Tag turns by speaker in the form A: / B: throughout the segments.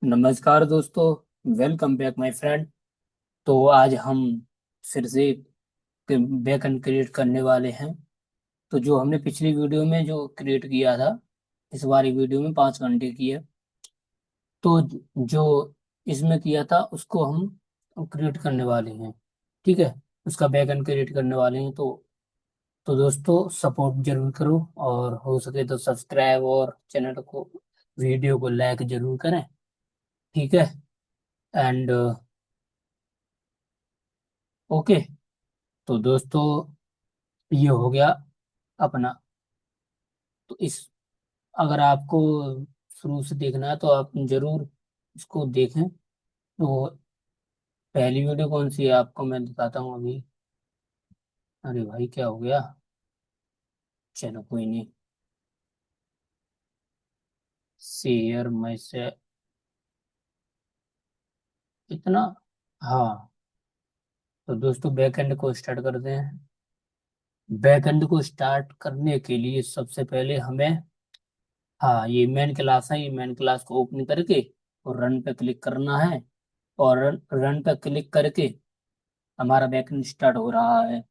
A: नमस्कार दोस्तों। Welcome back my friend. तो आज हम फिर से बैकएंड क्रिएट करने वाले हैं। तो जो हमने पिछली वीडियो में जो क्रिएट किया था, इस बारी वीडियो में 5 घंटे की है। तो जो इसमें किया था उसको हम क्रिएट करने वाले हैं। ठीक है, उसका बैकएंड क्रिएट करने वाले हैं। तो दोस्तों सपोर्ट जरूर करो, और हो सके तो सब्सक्राइब और चैनल को, वीडियो को लाइक जरूर करें। ठीक है। And okay. तो दोस्तों ये हो गया अपना। तो इस अगर आपको शुरू से देखना है तो आप जरूर इसको देखें। तो पहली वीडियो कौन सी है आपको मैं दिखाता हूँ अभी। अरे भाई क्या हो गया। चलो कोई नहीं। शेयर में से इतना। हाँ। तो दोस्तों बैकएंड को स्टार्ट करते हैं। बैकएंड को स्टार्ट करने के लिए सबसे पहले हमें, हाँ, ये मेन क्लास है, ये मेन क्लास को ओपन करके और रन पे क्लिक करना है। और रन पे क्लिक करके हमारा बैकएंड स्टार्ट हो रहा है।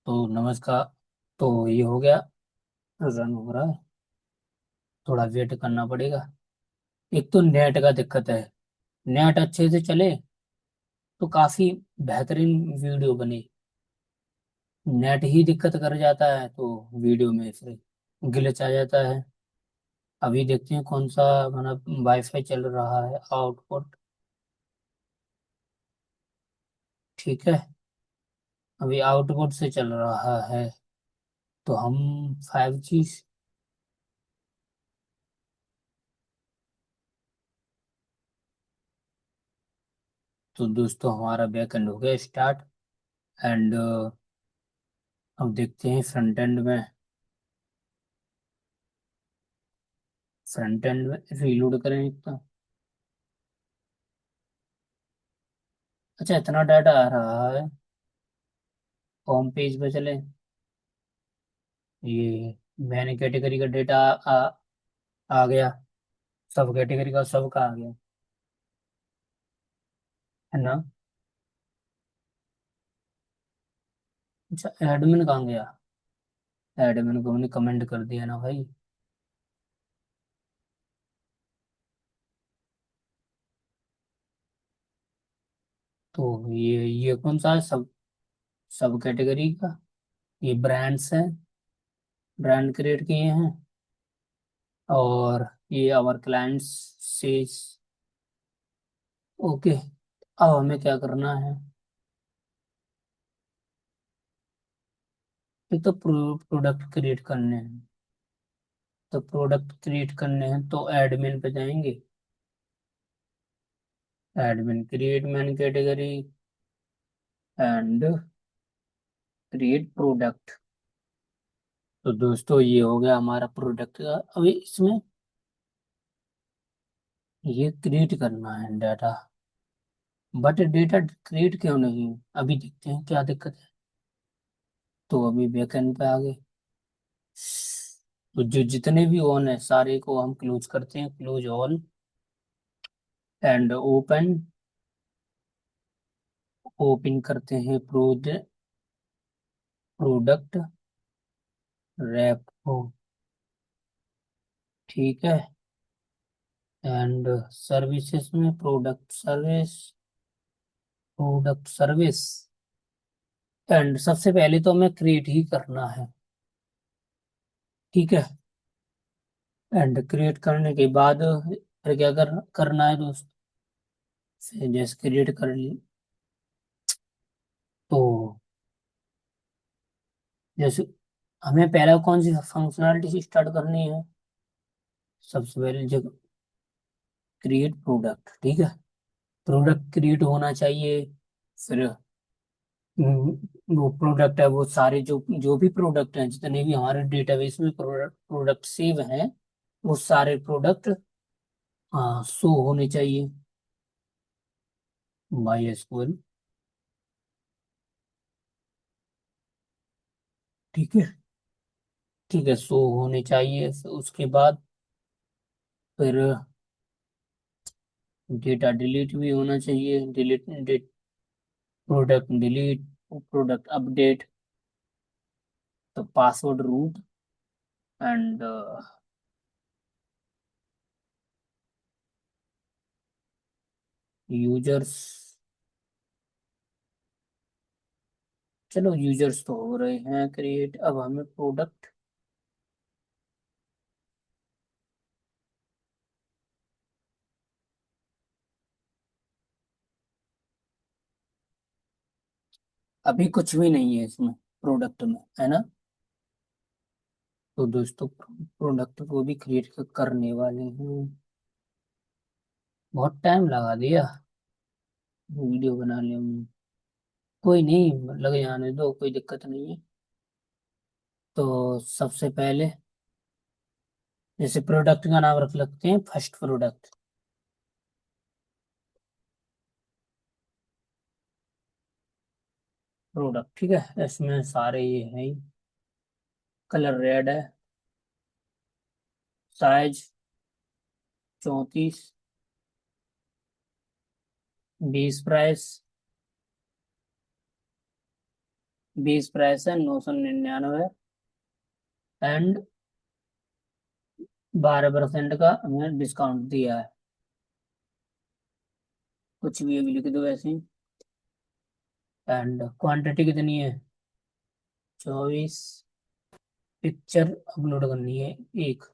A: तो नमस्कार। तो ये हो गया, रन हो रहा है। थोड़ा वेट करना पड़ेगा। एक तो नेट का दिक्कत है। नेट अच्छे से चले तो काफी बेहतरीन वीडियो बने। नेट ही दिक्कत कर जाता है तो वीडियो में फिर ग्लिच आ जाता है। अभी देखते हैं कौन सा, मतलब वाईफाई चल रहा है आउटपुट। ठीक है, अभी आउटपुट से चल रहा है। तो हम 5G। तो दोस्तों हमारा बैकएंड हो गया स्टार्ट। एंड अब देखते हैं फ्रंट एंड में। फ्रंट एंड में रीलोड करें एक तो। अच्छा इतना डाटा आ रहा है। होम पेज पे चले। ये मैंने कैटेगरी का डेटा आ गया। सब कैटेगरी का सबका आ गया, है ना। अच्छा एडमिन कहाँ गया। एडमिन को हमने कमेंट कर दिया ना भाई। तो ये कौन सा है, सब सब कैटेगरी का। ये ब्रांड्स हैं, ब्रांड क्रिएट किए हैं। और ये आवर क्लाइंट्स सेज। ओके। अब हमें क्या करना है। एक तो प्रोडक्ट क्रिएट करने हैं। तो प्रोडक्ट क्रिएट करने हैं तो एडमिन पे जाएंगे। Admin create man category and create product. तो दोस्तों ये हो गया हमारा प्रोडक्ट का। अभी इसमें ये क्रिएट करना है डाटा। बट डेटा क्रिएट क्यों नहीं, अभी देखते हैं क्या दिक्कत है। तो अभी बैकएंड पे आ गए। तो जो जितने भी ऑन है सारे को हम क्लोज करते हैं, close all. And open, open करते हैं प्रोडक्ट रैप को। ठीक है। एंड सर्विसेज में product service, product service. And सबसे पहले तो हमें क्रिएट ही करना है। ठीक है। एंड क्रिएट करने के बाद फिर क्या करना है दोस्त। फिर जैसे क्रिएट कर ली तो जैसे हमें पहला कौन सी फंक्शनलिटी से स्टार्ट करनी है। सबसे पहले जगह क्रिएट प्रोडक्ट। ठीक है, प्रोडक्ट क्रिएट होना चाहिए। फिर वो प्रोडक्ट है, वो सारे जो जो भी प्रोडक्ट हैं, जितने भी हमारे डेटाबेस में प्रोडक्ट प्रोडक्ट सेव हैं, वो सारे प्रोडक्ट हाँ शो होने चाहिए। My SQL. ठीक है। ठीक है, शो होने चाहिए। फिर उसके बाद फिर डेटा डिलीट भी होना चाहिए, delete, product delete, product update, तो पासवर्ड रूट एंड यूजर्स। चलो यूजर्स तो हो रहे हैं क्रिएट, अब हमें प्रोडक्ट। अभी कुछ भी नहीं है इसमें, प्रोडक्ट में, है ना। तो दोस्तों प्रोडक्ट को भी क्रिएट करने वाले हैं। बहुत टाइम लगा दिया वीडियो बनाने में। कोई नहीं, लग जाने दो, कोई दिक्कत नहीं है। तो सबसे पहले जैसे प्रोडक्ट का नाम रख लगते हैं फर्स्ट प्रोडक्ट। प्रोडक्ट ठीक है, इसमें सारे ये हैं। कलर रेड है, साइज 34, 20 प्राइस, 20 प्राइस है 999, एंड 12% का हमें डिस्काउंट दिया है। कुछ भी अभी लिख दो ऐसे ही। एंड क्वांटिटी कितनी है? 24। पिक्चर अपलोड करनी है एक।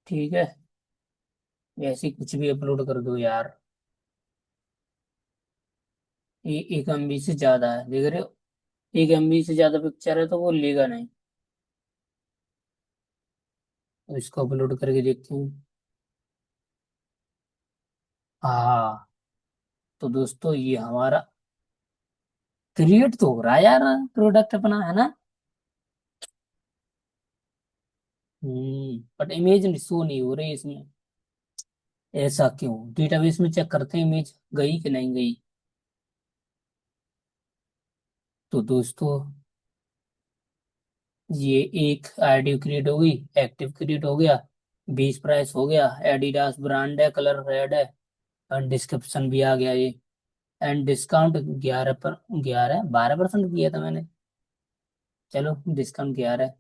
A: ठीक है, ऐसे ही कुछ भी अपलोड कर दो यार। ये 1 MB से ज्यादा है, देख रहे हो। 1 MB से ज्यादा पिक्चर है तो वो लेगा नहीं। तो इसको अपलोड करके देखते हैं। हाँ, तो दोस्तों ये हमारा क्रिएट तो हो रहा है यार, प्रोडक्ट अपना, है ना। बट इमेज शो नहीं हो रही इसमें। ऐसा क्यों? डेटाबेस में चेक करते हैं इमेज गई कि नहीं गई। तो दोस्तों ये एक आईडी क्रिएट हो गई, एक्टिव क्रिएट हो गया, 20 प्राइस हो गया, एडिडास ब्रांड है, कलर रेड है, और डिस्क्रिप्शन भी आ गया ये। एंड डिस्काउंट 12% किया था मैंने। चलो डिस्काउंट 11।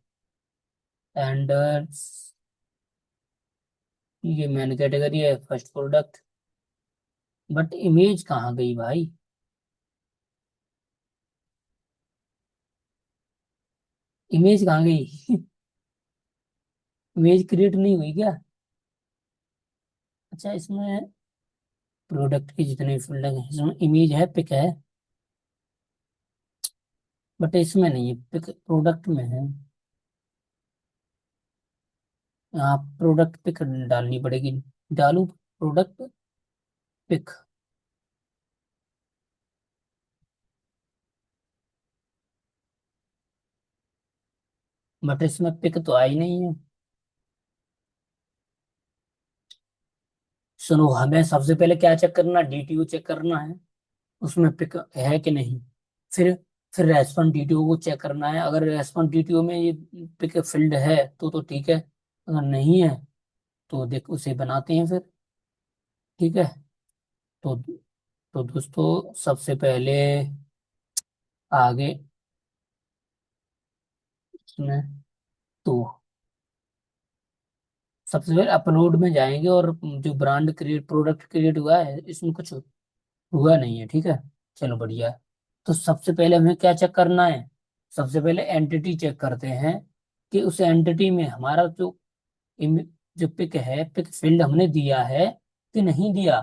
A: एंड ये मैन कैटेगरी है फर्स्ट प्रोडक्ट। बट इमेज कहाँ गई भाई? इमेज कहाँ गई? इमेज क्रिएट नहीं हुई क्या? अच्छा, इसमें प्रोडक्ट के जितने फील्ड हैं इसमें इमेज है, पिक है, बट इसमें नहीं है, पिक प्रोडक्ट में है। यहाँ प्रोडक्ट पिक डालनी पड़ेगी। डालू प्रोडक्ट पिक। बट इसमें पिक तो आई नहीं है। सुनो, हमें सबसे पहले क्या चेक करना, DTO चेक करना है, उसमें पिक है कि नहीं। फिर फिर रेस्पॉन्स DTO को चेक करना है, अगर रेस्पॉन्स DTO में ये पिक फील्ड है तो ठीक है, अगर नहीं है तो देख उसे बनाते हैं फिर। ठीक है। तो दोस्तों सबसे पहले आगे इसमें, तो सबसे पहले अपलोड में जाएंगे, और जो ब्रांड क्रिएट प्रोडक्ट क्रिएट हुआ है इसमें कुछ हुआ नहीं है, ठीक है। चलो बढ़िया है। तो सबसे पहले हमें क्या चेक करना है? सबसे पहले एंटिटी चेक करते हैं कि उस एंटिटी में हमारा जो जो पिक है, पिक फील्ड हमने दिया है कि नहीं दिया।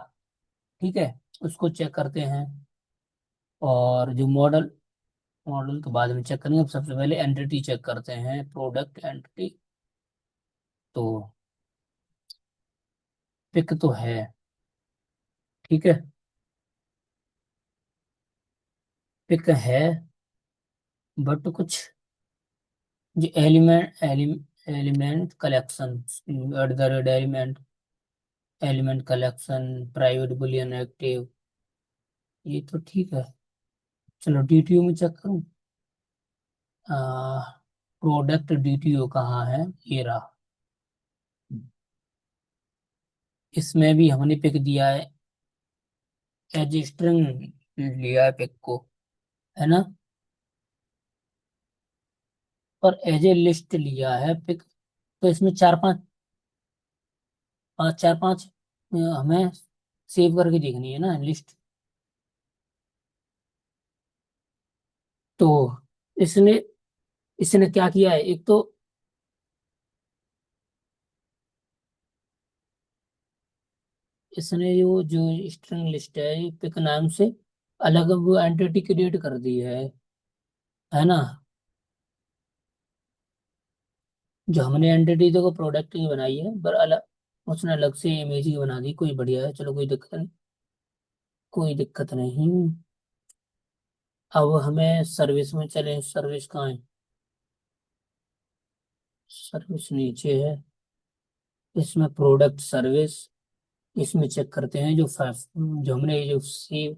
A: ठीक है, उसको चेक करते हैं। और जो मॉडल, मॉडल तो बाद में चेक करेंगे, अब सबसे पहले एंटिटी चेक करते हैं, प्रोडक्ट एंटिटी। तो पिक तो है, ठीक है, पिक है, बट कुछ जो element collection, at the rate element collection, private Boolean active, ये तो ठीक है। चलो DTO में चेक करूँ। प्रोडक्ट DTO कहाँ है? ये रहा। इसमें भी हमने पिक दिया है, एज स्ट्रिंग लिया है पिक को, है ना। और एज ए लिस्ट लिया है पिक। तो इसमें चार पांच हमें सेव करके देखनी है ना लिस्ट। तो इसने इसने क्या किया है, एक तो इसने वो जो स्ट्रिंग लिस्ट है ये पिक नाम से अलग वो एंटिटी क्रिएट कर दी है ना। जो हमने एंटिटी तो को प्रोडक्ट की बनाई है पर अलग, उसने अलग से इमेज की बना दी, कोई बढ़िया है, चलो कोई दिक्कत नहीं, कोई दिक्कत नहीं। अब हमें सर्विस में चले, सर्विस कहाँ है, सर्विस नीचे है, इसमें प्रोडक्ट सर्विस, इसमें चेक करते हैं जो जो हमने ये जो सेव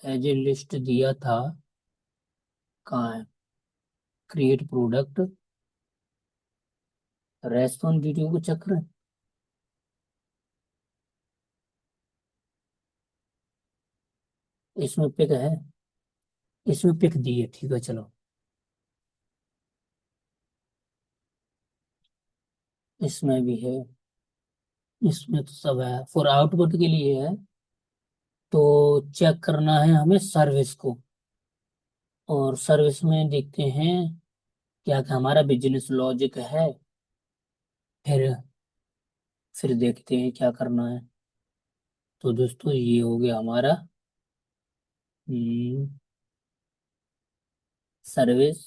A: एज ए लिस्ट दिया था, कहाँ है, क्रिएट प्रोडक्ट, रेस्पॉन्सिबिलिटी को चेक करें। इसमें पिक है, इसमें पिक दी है, ठीक है चलो। इसमें भी है, इसमें तो सब है, फॉर आउटपुट के लिए है। तो चेक करना है हमें सर्विस को, और सर्विस में देखते हैं क्या क्या हमारा बिजनेस लॉजिक है, फिर फिर देखते हैं क्या करना है। तो दोस्तों ये हो गया हमारा सर्विस।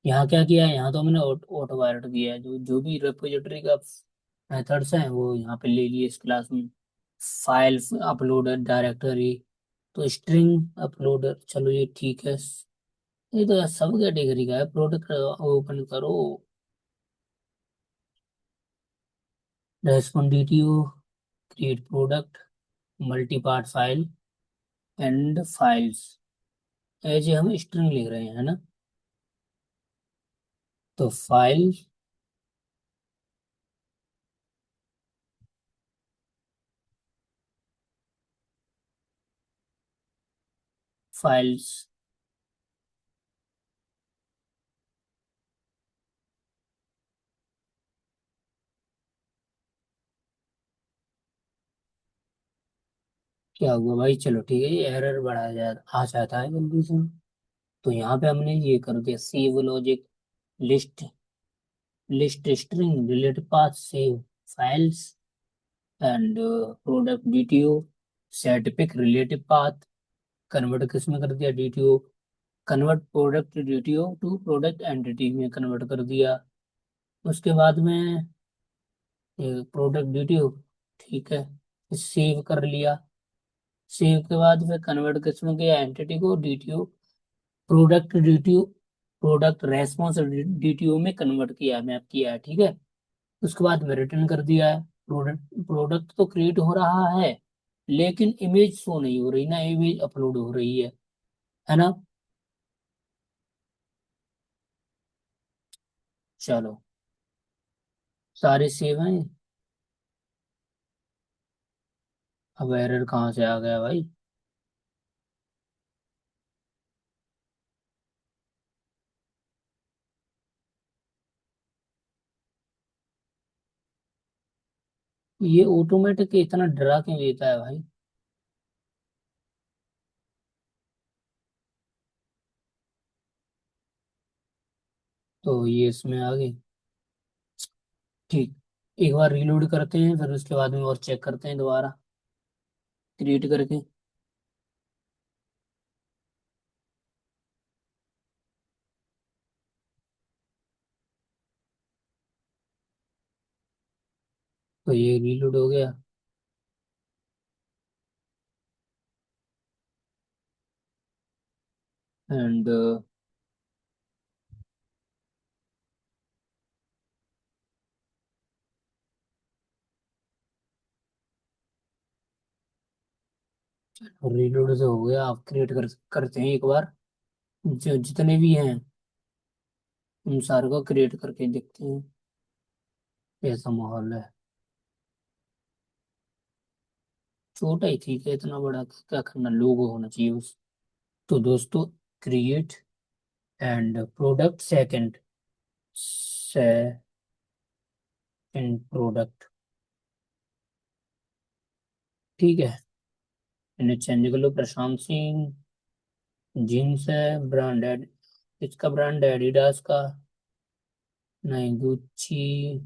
A: यहाँ क्या किया है, यहाँ तो हमने ऑटो वायरट दिया है, जो जो भी रिपोजिटरी का मेथड्स हैं वो यहाँ पे ले लिए इस क्लास में। फाइल अपलोडर डायरेक्टरी, तो स्ट्रिंग अपलोडर, चलो ये ठीक है। ये तो यार सब कैटेगरी का है, प्रोडक्ट ओपन करो, response DTO, create product, multipart file and files, as हम स्ट्रिंग लिख रहे हैं, है ना। तो फाइल, फाइल्स, क्या हुआ भाई, चलो ठीक है, ये एरर बढ़ा जा आ जाता है जल्दी से। तो यहाँ पे हमने ये कर दिया, save logic, list, list string related path, save files and product DTO, set pick relative path, convert किस में कर दिया, DTO, convert product DTO to product entity में कन्वर्ट कर दिया। उसके बाद में प्रोडक्ट डीटीओ, ठीक है, सेव कर लिया। सेव के बाद फिर कन्वर्ट किस में किया, एंटिटी को DTO, product DTO, product response DTO में कन्वर्ट किया, मैप किया है, ठीक है। उसके बाद में रिटर्न कर दिया है। प्रोडक्ट प्रोडक्ट तो क्रिएट हो रहा है, लेकिन इमेज शो नहीं हो रही ना, इमेज अपलोड हो रही है ना। चलो सारे सेव हैं। अब एरर कहाँ से आ गया भाई, ये ऑटोमेटिक इतना डरा क्यों देता है भाई। तो ये इसमें आ गई, ठीक। एक बार रीलोड करते हैं, फिर उसके बाद में और चेक करते हैं दोबारा क्रिएट करके। तो ये रीलोड हो गया, एंड रीलोड से हो गया। आप क्रिएट करते हैं एक बार, जो जितने भी हैं उन सारे को क्रिएट करके देखते हैं कैसा माहौल है। छोटा ही ठीक है, इतना बड़ा क्या करना, लोगो होना चाहिए उस। तो दोस्तों, create and product second, second product, ठीक है। इन्हें चेंज कर लो, प्रशांत सिंह, जीन्स है, ब्रांडेड, इसका ब्रांड एडिडास का, नहीं गुच्ची,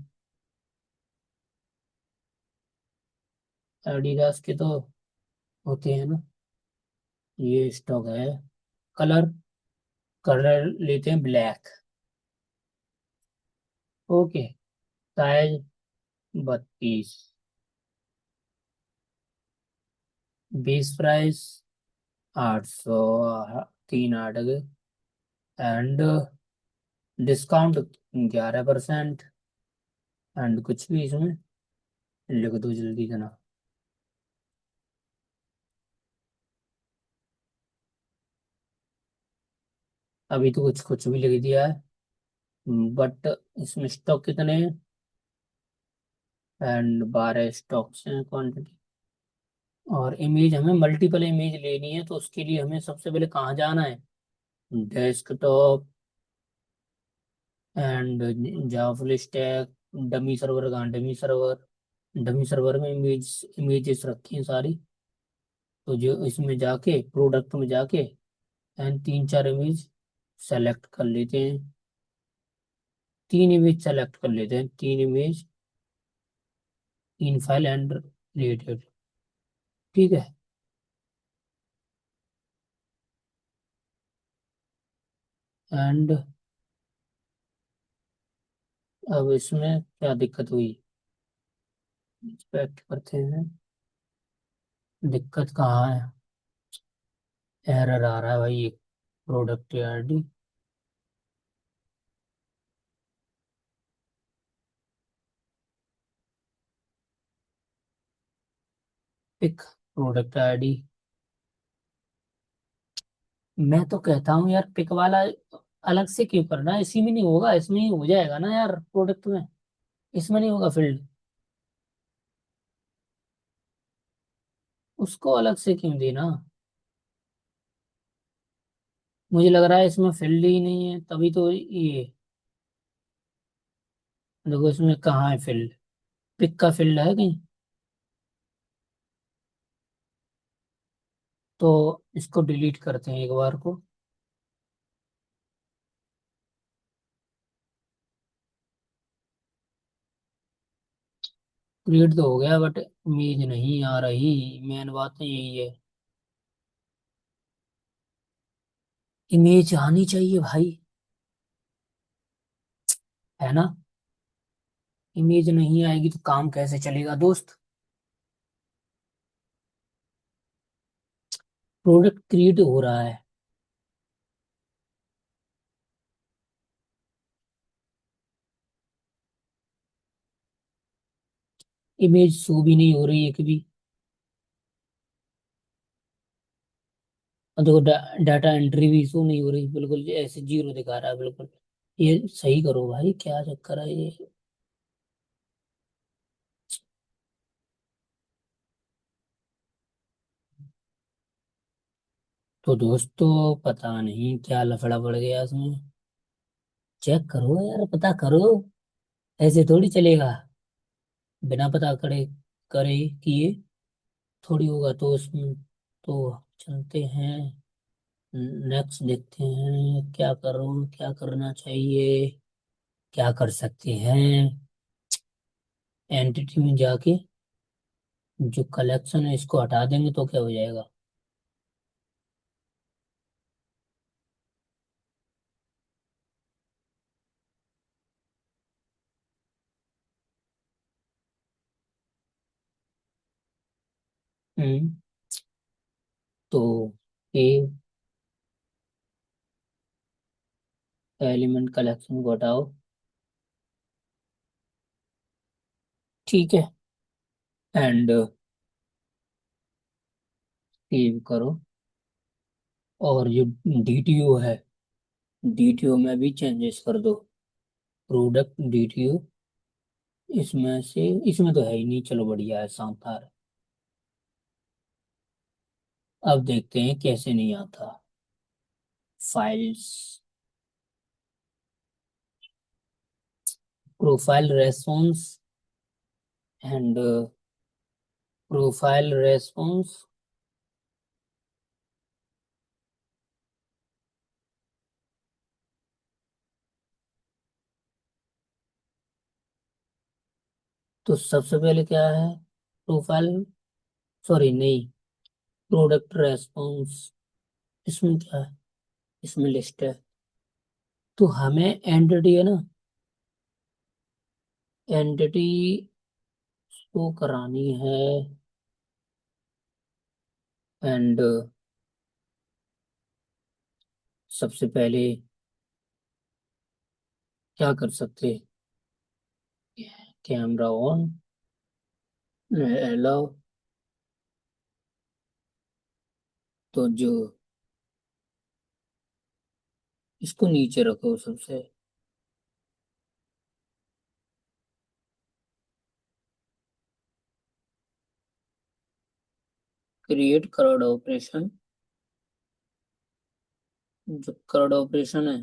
A: एडिडास के तो होते हैं ना। ये स्टॉक है। कलर, कलर लेते हैं ब्लैक, ओके। साइज 32, बीस प्राइस 800, 3 8 एंड डिस्काउंट 11%। एंड कुछ भी इसमें लिख दो जल्दी से ना। अभी तो कुछ कुछ भी लिख दिया है, बट इसमें स्टॉक कितने हैं, एंड 12 स्टॉक्स हैं क्वांटिटी। और इमेज हमें मल्टीपल इमेज लेनी है, तो उसके लिए हमें सबसे पहले कहाँ जाना है, desktop and Java full stack, dummy server, कहाँ डमी सर्वर, डमी सर्वर में इमेजेस रखी हैं सारी। तो जो इसमें जाके प्रोडक्ट में जाके एंड 3 4 इमेज सेलेक्ट कर लेते हैं, 3 इमेज सेलेक्ट कर लेते हैं, 3 image in file and related, ठीक है। एंड अब इसमें क्या दिक्कत हुई, एक्सपेक्ट करते हैं, दिक्कत कहाँ है, एरर आ रहा है भाई। Product ID, pick product ID. मैं तो कहता हूँ यार, पिक वाला अलग से क्यों करना है, इसी में नहीं होगा, इसमें ही हो जाएगा ना यार, प्रोडक्ट में। इसमें नहीं होगा फील्ड, उसको अलग से क्यों देना। मुझे लग रहा है इसमें फील्ड ही नहीं है, तभी तो ये, देखो इसमें कहाँ है फील्ड, पिक का फील्ड है कहीं। तो इसको डिलीट करते हैं एक बार को। क्रिएट तो हो गया, बट इमेज नहीं आ रही, मेन बात तो यही है। इमेज आनी चाहिए भाई, है ना। इमेज नहीं आएगी तो काम कैसे चलेगा दोस्त। प्रोडक्ट क्रिएट हो रहा है, इमेज शो भी नहीं हो रही है कभी। और देखो डाटा एंट्री भी शो नहीं हो रही, बिल्कुल ऐसे जीरो दिखा रहा है बिल्कुल। ये सही करो भाई, क्या चक्कर है ये। तो दोस्तों पता नहीं क्या लफड़ा पड़ गया इसमें, चेक करो यार, पता करो, ऐसे थोड़ी चलेगा, बिना पता करे करे किए थोड़ी होगा। तो उसमें तो चलते हैं, नेक्स्ट देखते हैं क्या करूँ, क्या करना चाहिए, क्या कर सकते हैं। एंटिटी में जाके जो कलेक्शन है इसको हटा देंगे तो क्या हो जाएगा। हम्म। तो ये एलिमेंट कलेक्शन को हटाओ, ठीक है। एंड सेव करो, और जो डीटीओ है, डीटीओ में भी चेंजेस कर दो, प्रोडक्ट डीटीओ, इसमें से, इसमें तो है ही नहीं, चलो बढ़िया है, शानदार। अब देखते हैं कैसे नहीं आता। Files, profile response and profile response. तो सबसे पहले क्या है, प्रोफाइल, सॉरी नहीं, प्रोडक्ट रेस्पॉन्स। इसमें क्या है, इसमें लिस्ट है। तो हमें एंटिटी है ना, एंटिटी को करानी है। एंड सबसे पहले क्या कर सकते, कैमरा ऑन, अलाउ। तो जो इसको नीचे रखो सबसे। क्रिएट कवर्ड ऑपरेशन, जो कवर्ड ऑपरेशन है,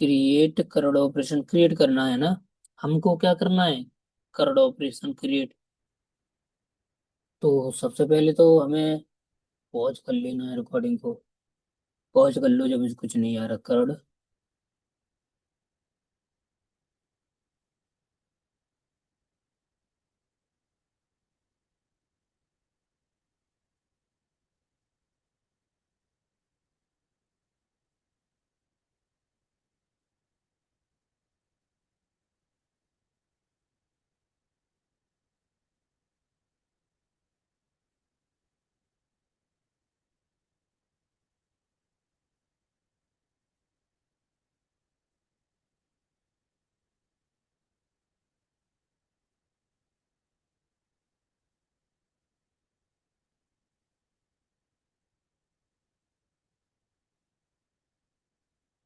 A: क्रिएट कवर्ड ऑपरेशन क्रिएट करना है ना, हमको क्या करना है, कवर्ड ऑपरेशन क्रिएट। तो सबसे पहले तो हमें पॉज कर लेना है रिकॉर्डिंग को। पॉज कर लो जब इसको कुछ नहीं आ रहा covered.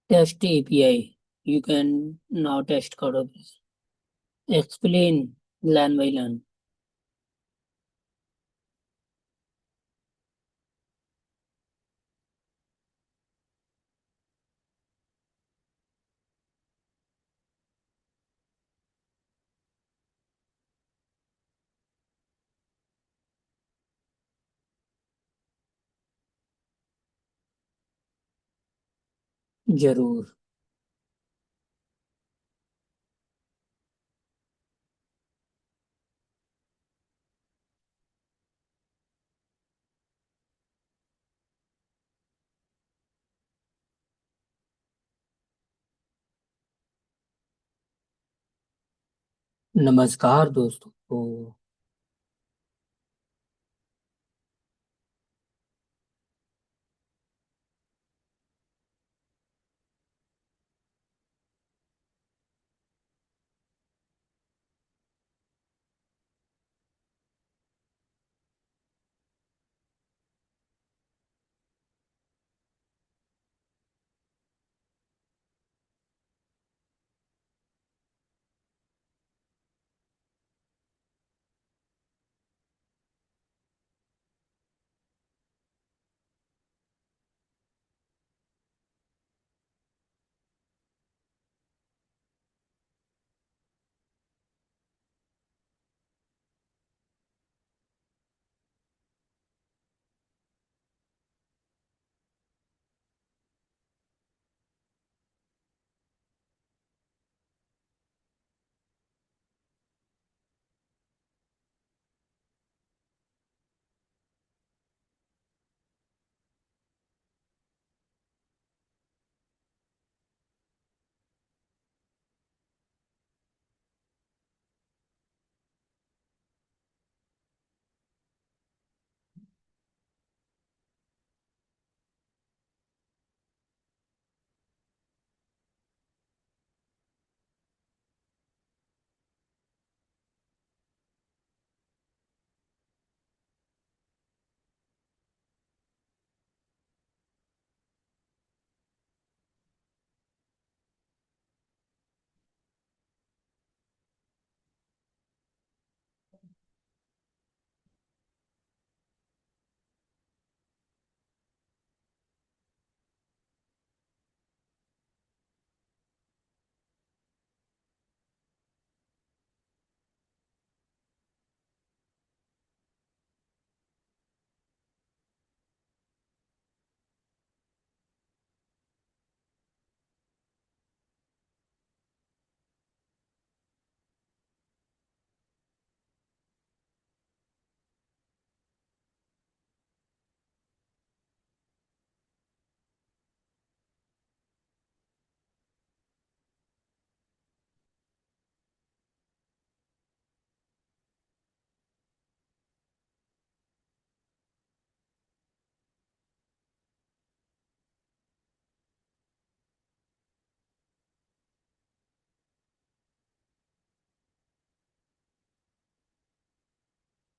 A: Test API, you can now test covered operation, explain line by line. जरूर। नमस्कार दोस्तों।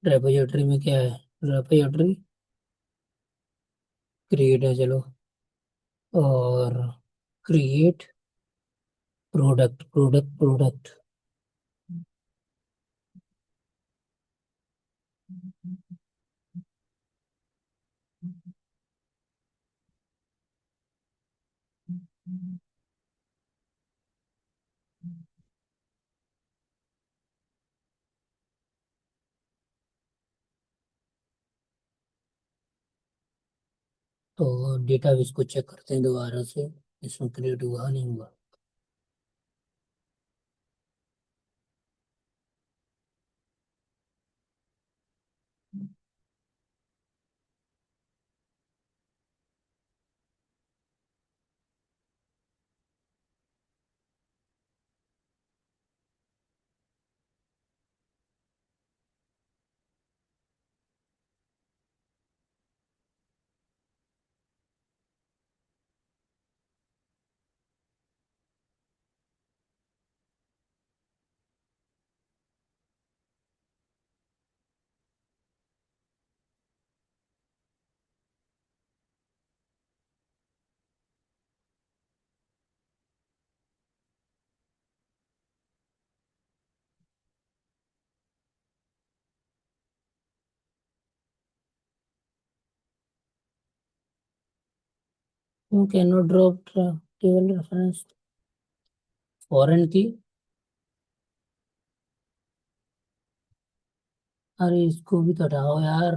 A: रेपोजिटरी में क्या है? रेपोजिटरी क्रिएट है, चलो। और क्रिएट प्रोडक्ट प्रोडक्ट प्रोडक्ट। तो डेटाबेस को चेक करते हैं दोबारा से, इसमें क्रिएट हुआ नहीं हुआ। You can not drop table reference foreign की। अरे इसको भी तो हटाओ यार।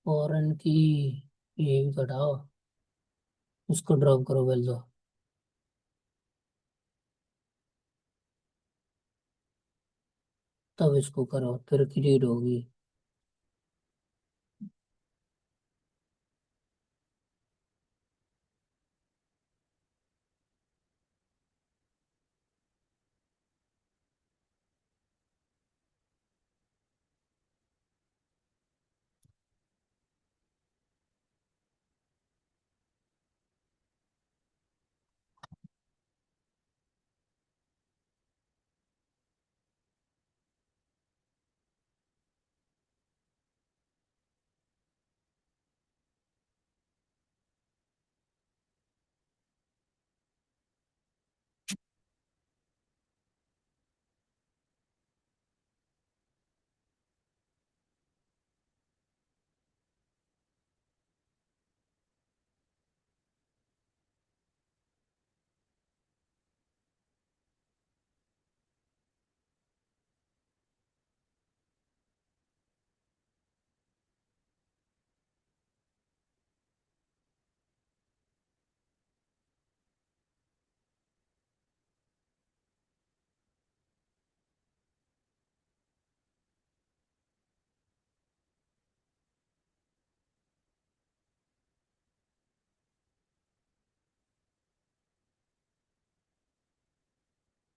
A: फॉरेन की, ये भी तो हटाओ। उसको ड्रॉप करो, बोल दो। तब इसको करो, फिर क्रिएट होगी।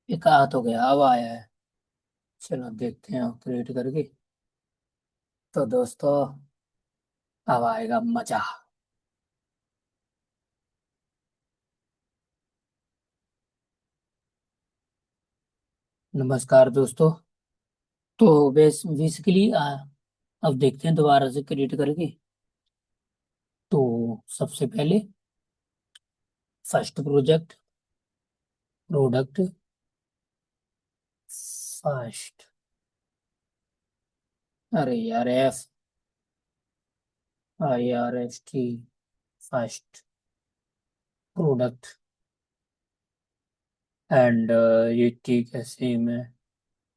A: एक आ तो गया, अब आया है। चलो देखते हैं क्रिएट करके। तो दोस्तों, अब आएगा मजा। नमस्कार दोस्तों। तो बेसिकली अब देखते हैं दोबारा से क्रिएट करके। तो सबसे पहले फर्स्ट प्रोजेक्ट, प्रोडक्ट फर्स्ट। अरे यार, F I R S T, first product. And ये ठीक है, सेम है।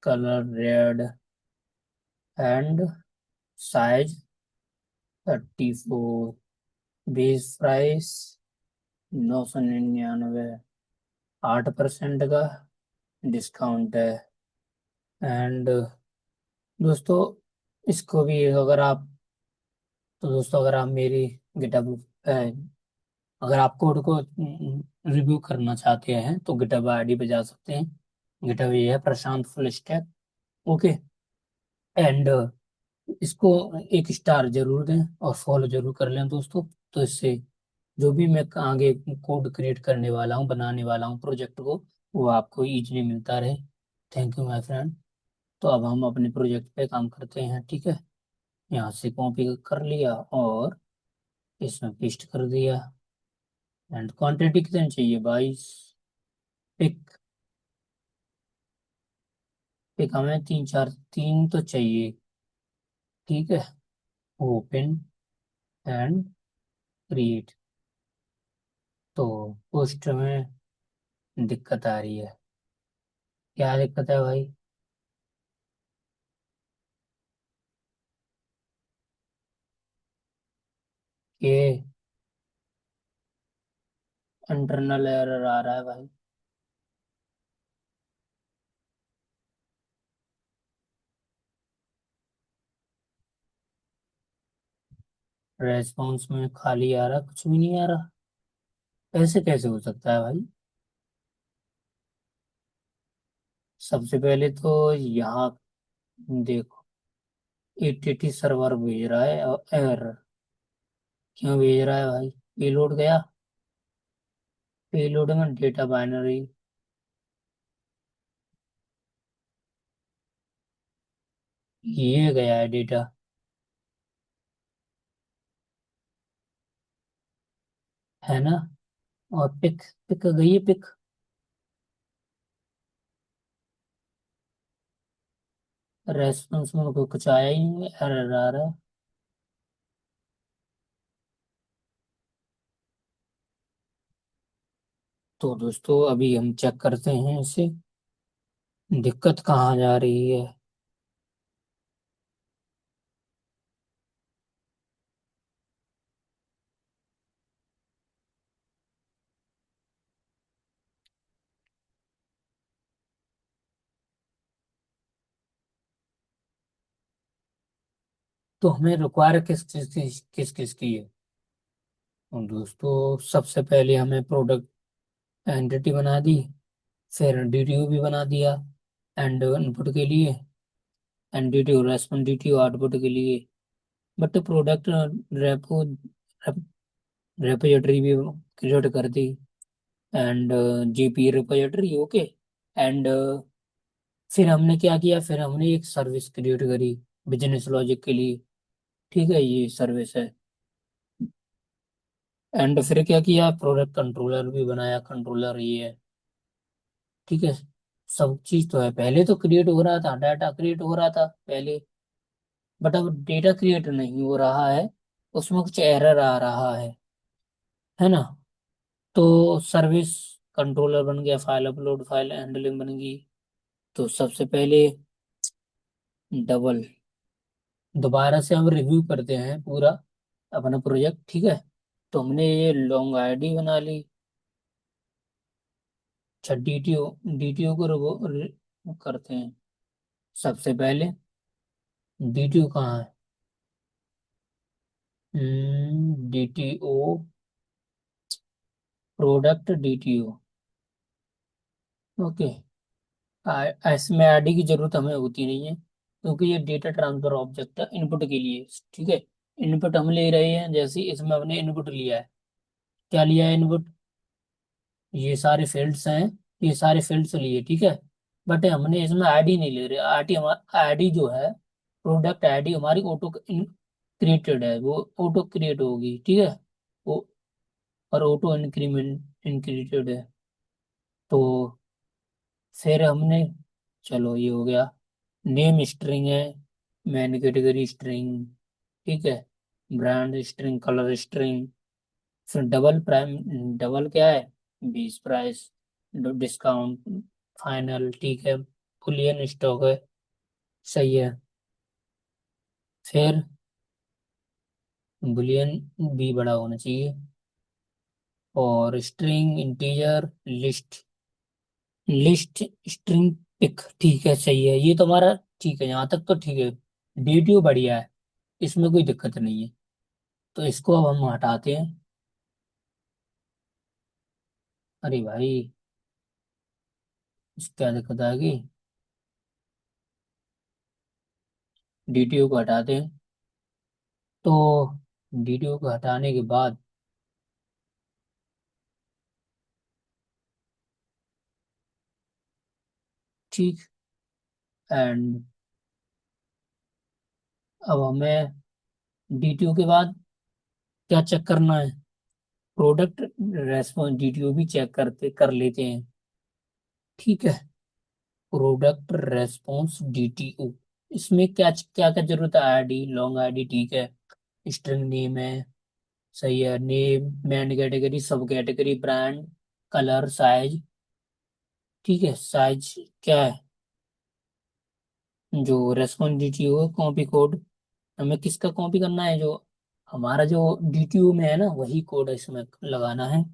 A: Colour red and size 34। Base price 999। 8% का डिस्काउंट है। एंड दोस्तों, इसको भी अगर आप, तो दोस्तों अगर आप मेरी गिटहब, अगर आप कोड को रिव्यू करना चाहते हैं तो गिटहब आईडी पे जा सकते हैं। गिटहब ये है, प्रशांत फुल स्टैक। ओके। एंड इसको एक स्टार जरूर दें और फॉलो जरूर कर लें दोस्तों। तो इससे जो भी मैं आगे कोड क्रिएट करने वाला हूँ, बनाने वाला हूँ प्रोजेक्ट को, वो आपको इजीली मिलता रहे। Thank you my friend. तो अब हम अपने प्रोजेक्ट पे काम करते हैं, ठीक है। यहाँ से कॉपी कर लिया और इसमें पेस्ट कर दिया। एंड क्वांटिटी कितनी चाहिए? 22। पिक। पिक हमें तीन चार, तीन तो चाहिए, ठीक है। Open and create. तो पोस्ट में दिक्कत आ रही है। क्या दिक्कत है भाई? कि इंटरनल एरर आ रहा है भाई। रेस्पॉन्स में खाली आ रहा, कुछ भी नहीं आ रहा। ऐसे कैसे हो सकता है भाई? सबसे पहले तो यहाँ देखो, एटीटी सर्वर भेज रहा है और एरर। क्यों भेज रहा है भाई? पेलोड गया। पेलोड में डेटा बाइनरी। ये गया है डेटा, है ना। और पिक, पिक गई है पिक। रेस्पॉन्स में कोई कुछ आया ही नहीं, एरर आ रहा है। तो दोस्तों अभी हम चेक करते हैं इसे, दिक्कत कहाँ जा रही है। तो हमें रिक्वायर किस किस की है? और दोस्तों सबसे पहले हमें प्रोडक्ट एंटिटी बना दी, फिर डीटीओ भी बना दिया एंड इनपुट के लिए, and DTO response DTO output के लिए। बट प्रोडक्ट रेपो रेपोजिटरी भी क्रिएट कर दी, and GP repository, okay. And फिर हमने क्या किया, फिर हमने एक सर्विस क्रिएट करी बिजनेस लॉजिक के लिए, ठीक है, ये सर्विस है। एंड फिर क्या किया, प्रोडक्ट कंट्रोलर भी बनाया, कंट्रोलर ये है, ठीक है। सब चीज तो है, पहले तो क्रिएट हो रहा था, डाटा क्रिएट हो रहा था पहले, बट अब डेटा क्रिएट नहीं हो रहा है, उसमें कुछ एरर आ रहा है ना। तो सर्विस कंट्रोलर बन गया, फाइल अपलोड, फाइल हैंडलिंग बन गई। तो सबसे पहले डबल दोबारा से हम रिव्यू करते हैं पूरा अपना प्रोजेक्ट, ठीक है। तो हमने ये लॉन्ग आईडी बना ली। अच्छा, डीटीओ, डीटीओ को करते हैं। सबसे पहले डीटीओ कहाँ है? DTO, product DTO, okay. इसमें आईडी की जरूरत हमें होती नहीं है, क्योंकि ये डेटा ट्रांसफर ऑब्जेक्ट है इनपुट के लिए, ठीक है। इनपुट हम ले रहे हैं, जैसे इसमें हमने इनपुट लिया है। क्या लिया है इनपुट? ये सारे फील्ड्स हैं, ये सारे फील्ड्स लिए, ठीक है। बट हमने इसमें आईडी नहीं ले रहे, आईडी आईडी जो है, प्रोडक्ट आईडी हमारी ऑटो क्रिएटेड है, वो ऑटो क्रिएट होगी, ठीक है। वो और ऑटो इंक्रीमेंट इंक्रीटेड है। तो फिर हमने, चलो ये हो गया। नेम स्ट्रिंग है, मैन कैटेगरी स्ट्रिंग, ठीक है। Brand string, colour string. फिर डबल प्राइम, डबल क्या है? बीस प्राइस, डिस्काउंट, फाइनल, ठीक है। बुलियन स्टॉक है, सही है। फिर बुलियन भी बड़ा होना चाहिए। और string integer list, list string pick, ठीक है, सही है, ये तो हमारा ठीक है, यहाँ तक तो ठीक है। डीटीओ बढ़िया है, इसमें कोई दिक्कत नहीं है। तो इसको अब हम हटाते हैं। अरे भाई, क्या दिक्कत आ गई? डीटीओ को हटाते हैं। तो डीटीओ को हटाने के बाद, ठीक, एंड अब हमें डीटीओ के बाद क्या चेक करना है? प्रोडक्ट रेस्पॉन्स डीटीओ भी चेक करते कर लेते हैं। ठीक है, प्रोडक्ट रेस्पॉन्स डीटीओ, इसमें क्या क्या क्या जरूरत है? आईडी, लॉन्ग आईडी, ठीक है। स्ट्रिंग नेम है, सही है। नेम, मेन कैटेगरी, सब कैटेगरी, ब्रांड, कलर, साइज। ठीक है, साइज क्या है? जो रेस्पॉन्स डीटीओ है, कॉपी कोड, हमें किसका कॉपी करना है? जो हमारा जो डीटीयू में है ना, वही कोड इसमें लगाना है,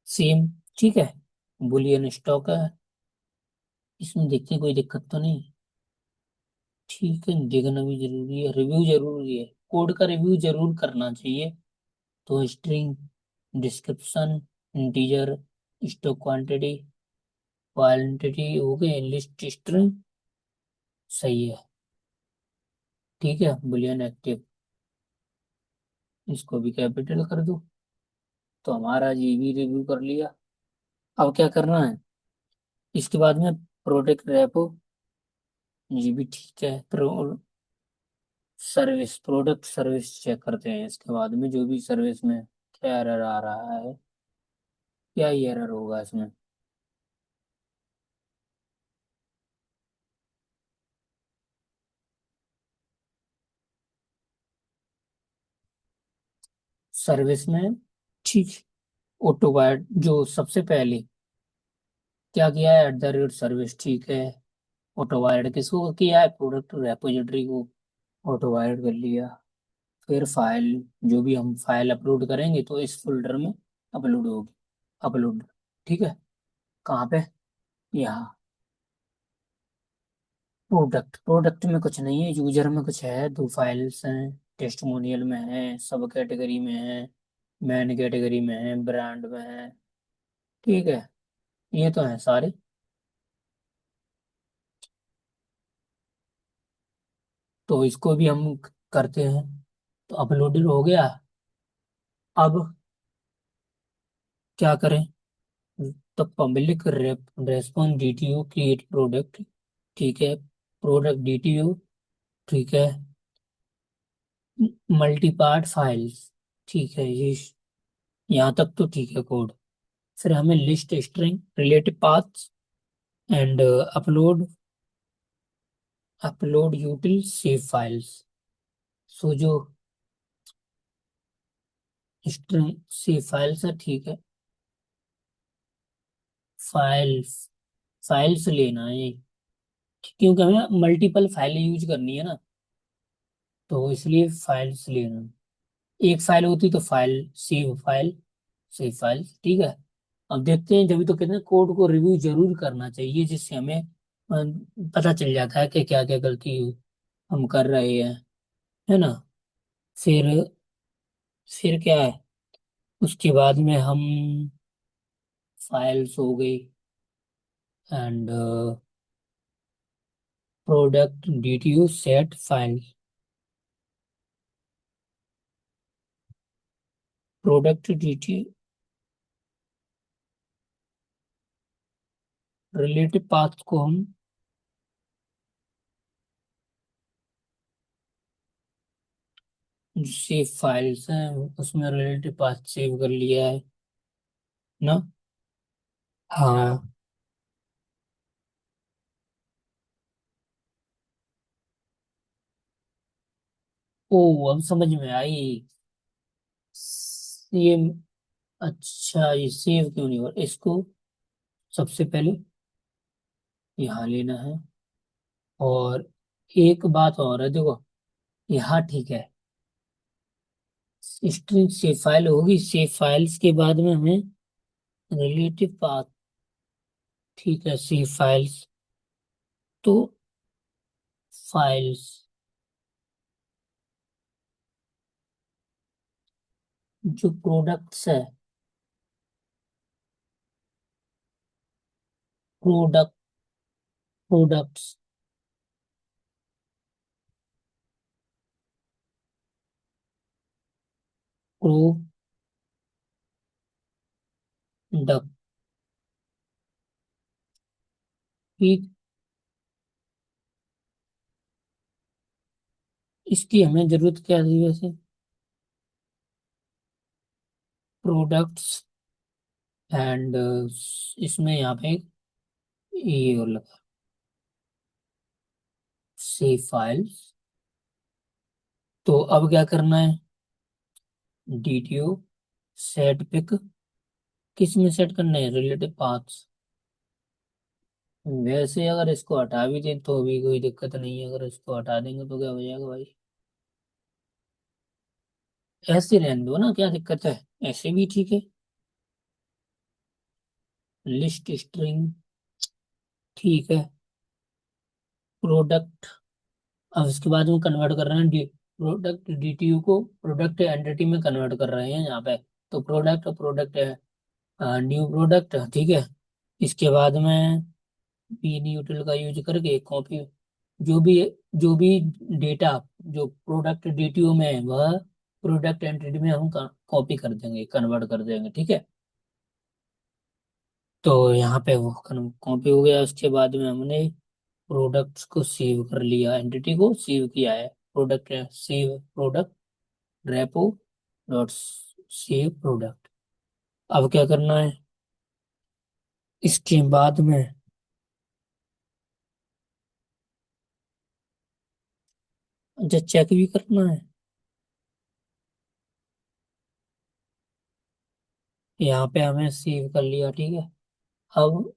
A: सेम। ठीक है, बुलियन स्टॉक है, इसमें देखते हैं कोई दिक्कत तो नहीं। ठीक है, देखना भी जरूरी है, रिव्यू जरूरी है, कोड का रिव्यू जरूर करना चाहिए। तो string, description, integer, stock quantity, quantity हो गए, लिस्ट स्ट्रिंग, सही है। ठीक है, बुलियन एक्टिव, इसको भी कैपिटल कर दो। तो हमारा ये भी रिव्यू कर लिया। अब क्या करना है? इसके बाद में प्रोडक्ट रेपो, ये भी ठीक है। सर्विस, प्रोडक्ट सर्विस चेक करते हैं इसके बाद में, जो भी सर्विस में क्या एरर आ रहा है, क्या ही एरर होगा इसमें। सर्विस में, ठीक, ऑटो वायर्ड जो सबसे पहले क्या किया है, @ सर्विस, ठीक है। ऑटो वायर्ड किसको किया है? प्रोडक्ट रेपोजिटरी को ऑटो वायर्ड कर लिया। फिर फाइल, जो भी हम फाइल अपलोड करेंगे तो इस फोल्डर में अपलोड होगी, अपलोड। ठीक है, कहाँ पे? यहाँ। प्रोडक्ट, प्रोडक्ट में कुछ नहीं है, यूजर में कुछ है, दो फाइल्स हैं, टेस्टिमोनियल में है, सब कैटेगरी में है, मैन कैटेगरी में है, ब्रांड में है। ठीक है, ये तो है सारे। तो इसको भी हम करते हैं। तो अपलोडेड हो गया। अब क्या करें? तो public response DTU create product, ठीक है। प्रोडक्ट डीटीयू, ठीक है। मल्टी पार्ट फाइल्स, ठीक है। ये यहाँ तक तो ठीक है कोड। फिर हमें list string, relative paths, and upload, upload util save files. So जो स्ट्रिंग सेव फाइल्स है, ठीक है। फाइल्स, फाइल्स लेना है, क्योंकि हमें मल्टीपल फाइल यूज करनी है ना, तो इसलिए फाइल्स लेना। एक फाइल होती तो file, save file, save file, ठीक है। अब देखते हैं, जब तो कहते हैं कोड को रिव्यू जरूर करना चाहिए, जिससे हमें पता चल जाता है कि क्या क्या गलती हम कर रहे हैं, है ना। फिर फिर क्या है? उसके बाद में हम फाइल्स हो गई, and product DTU set file, product DTU relative path को हम सेव फाइल्स हैं उसमें रिलेटिव पाथ सेव कर लिया है ना। हाँ। ओ, अब समझ में आई। ये, अच्छा, ये सेव क्यों नहीं हो रहा? इसको सबसे पहले यहाँ लेना है। और एक बात और है, देखो, यहाँ ठीक है, स्ट्रिंग सेव फाइल होगी, सेव फाइल्स के बाद में हमें रिलेटिव पाथ, ठीक है, सेव फाइल्स, तो फाइल्स जो प्रोडक्ट्स है, प्रोडक्ट, प्रोडक्ट्स, प्रोडक्ट, ठीक। इसकी हमें जरूरत क्या थी वैसे? प्रोडक्ट्स एंड इसमें यहाँ पे ये और लगा सेव फाइल्स। तो अब क्या करना है? डीटीओ सेट पिक, किस में सेट करना है? Relative paths. वैसे अगर इसको हटा भी दें तो भी कोई दिक्कत नहीं है, अगर इसको हटा देंगे तो क्या हो जाएगा भाई? ऐसे रहने दो ना, क्या दिक्कत है? ऐसे भी ठीक है। लिस्ट स्ट्रिंग, ठीक है। प्रोडक्ट, अब इसके बाद में कन्वर्ट कर रहे हैं प्रोडक्ट डीटीयू को प्रोडक्ट एंटिटी में कन्वर्ट कर रहे हैं यहाँ पे। तो प्रोडक्ट प्रोडक्ट है, न्यू प्रोडक्ट, ठीक है। इसके बाद में पी न्यूट्रल का यूज करके कॉपी, जो भी जो भी डेटा जो प्रोडक्ट डीटीयू में है वह प्रोडक्ट एंटिटी में हम कॉपी कर देंगे, कन्वर्ट कर देंगे, ठीक है। तो यहाँ पे वो कॉपी हो गया। उसके बाद में हमने प्रोडक्ट्स को सेव कर लिया, एंटिटी को सेव किया है। Product save product repo dot save product. अब क्या करना है? इसके बाद में अच्छा चेक भी करना है। यहाँ पे हमें सेव कर लिया, ठीक है। अब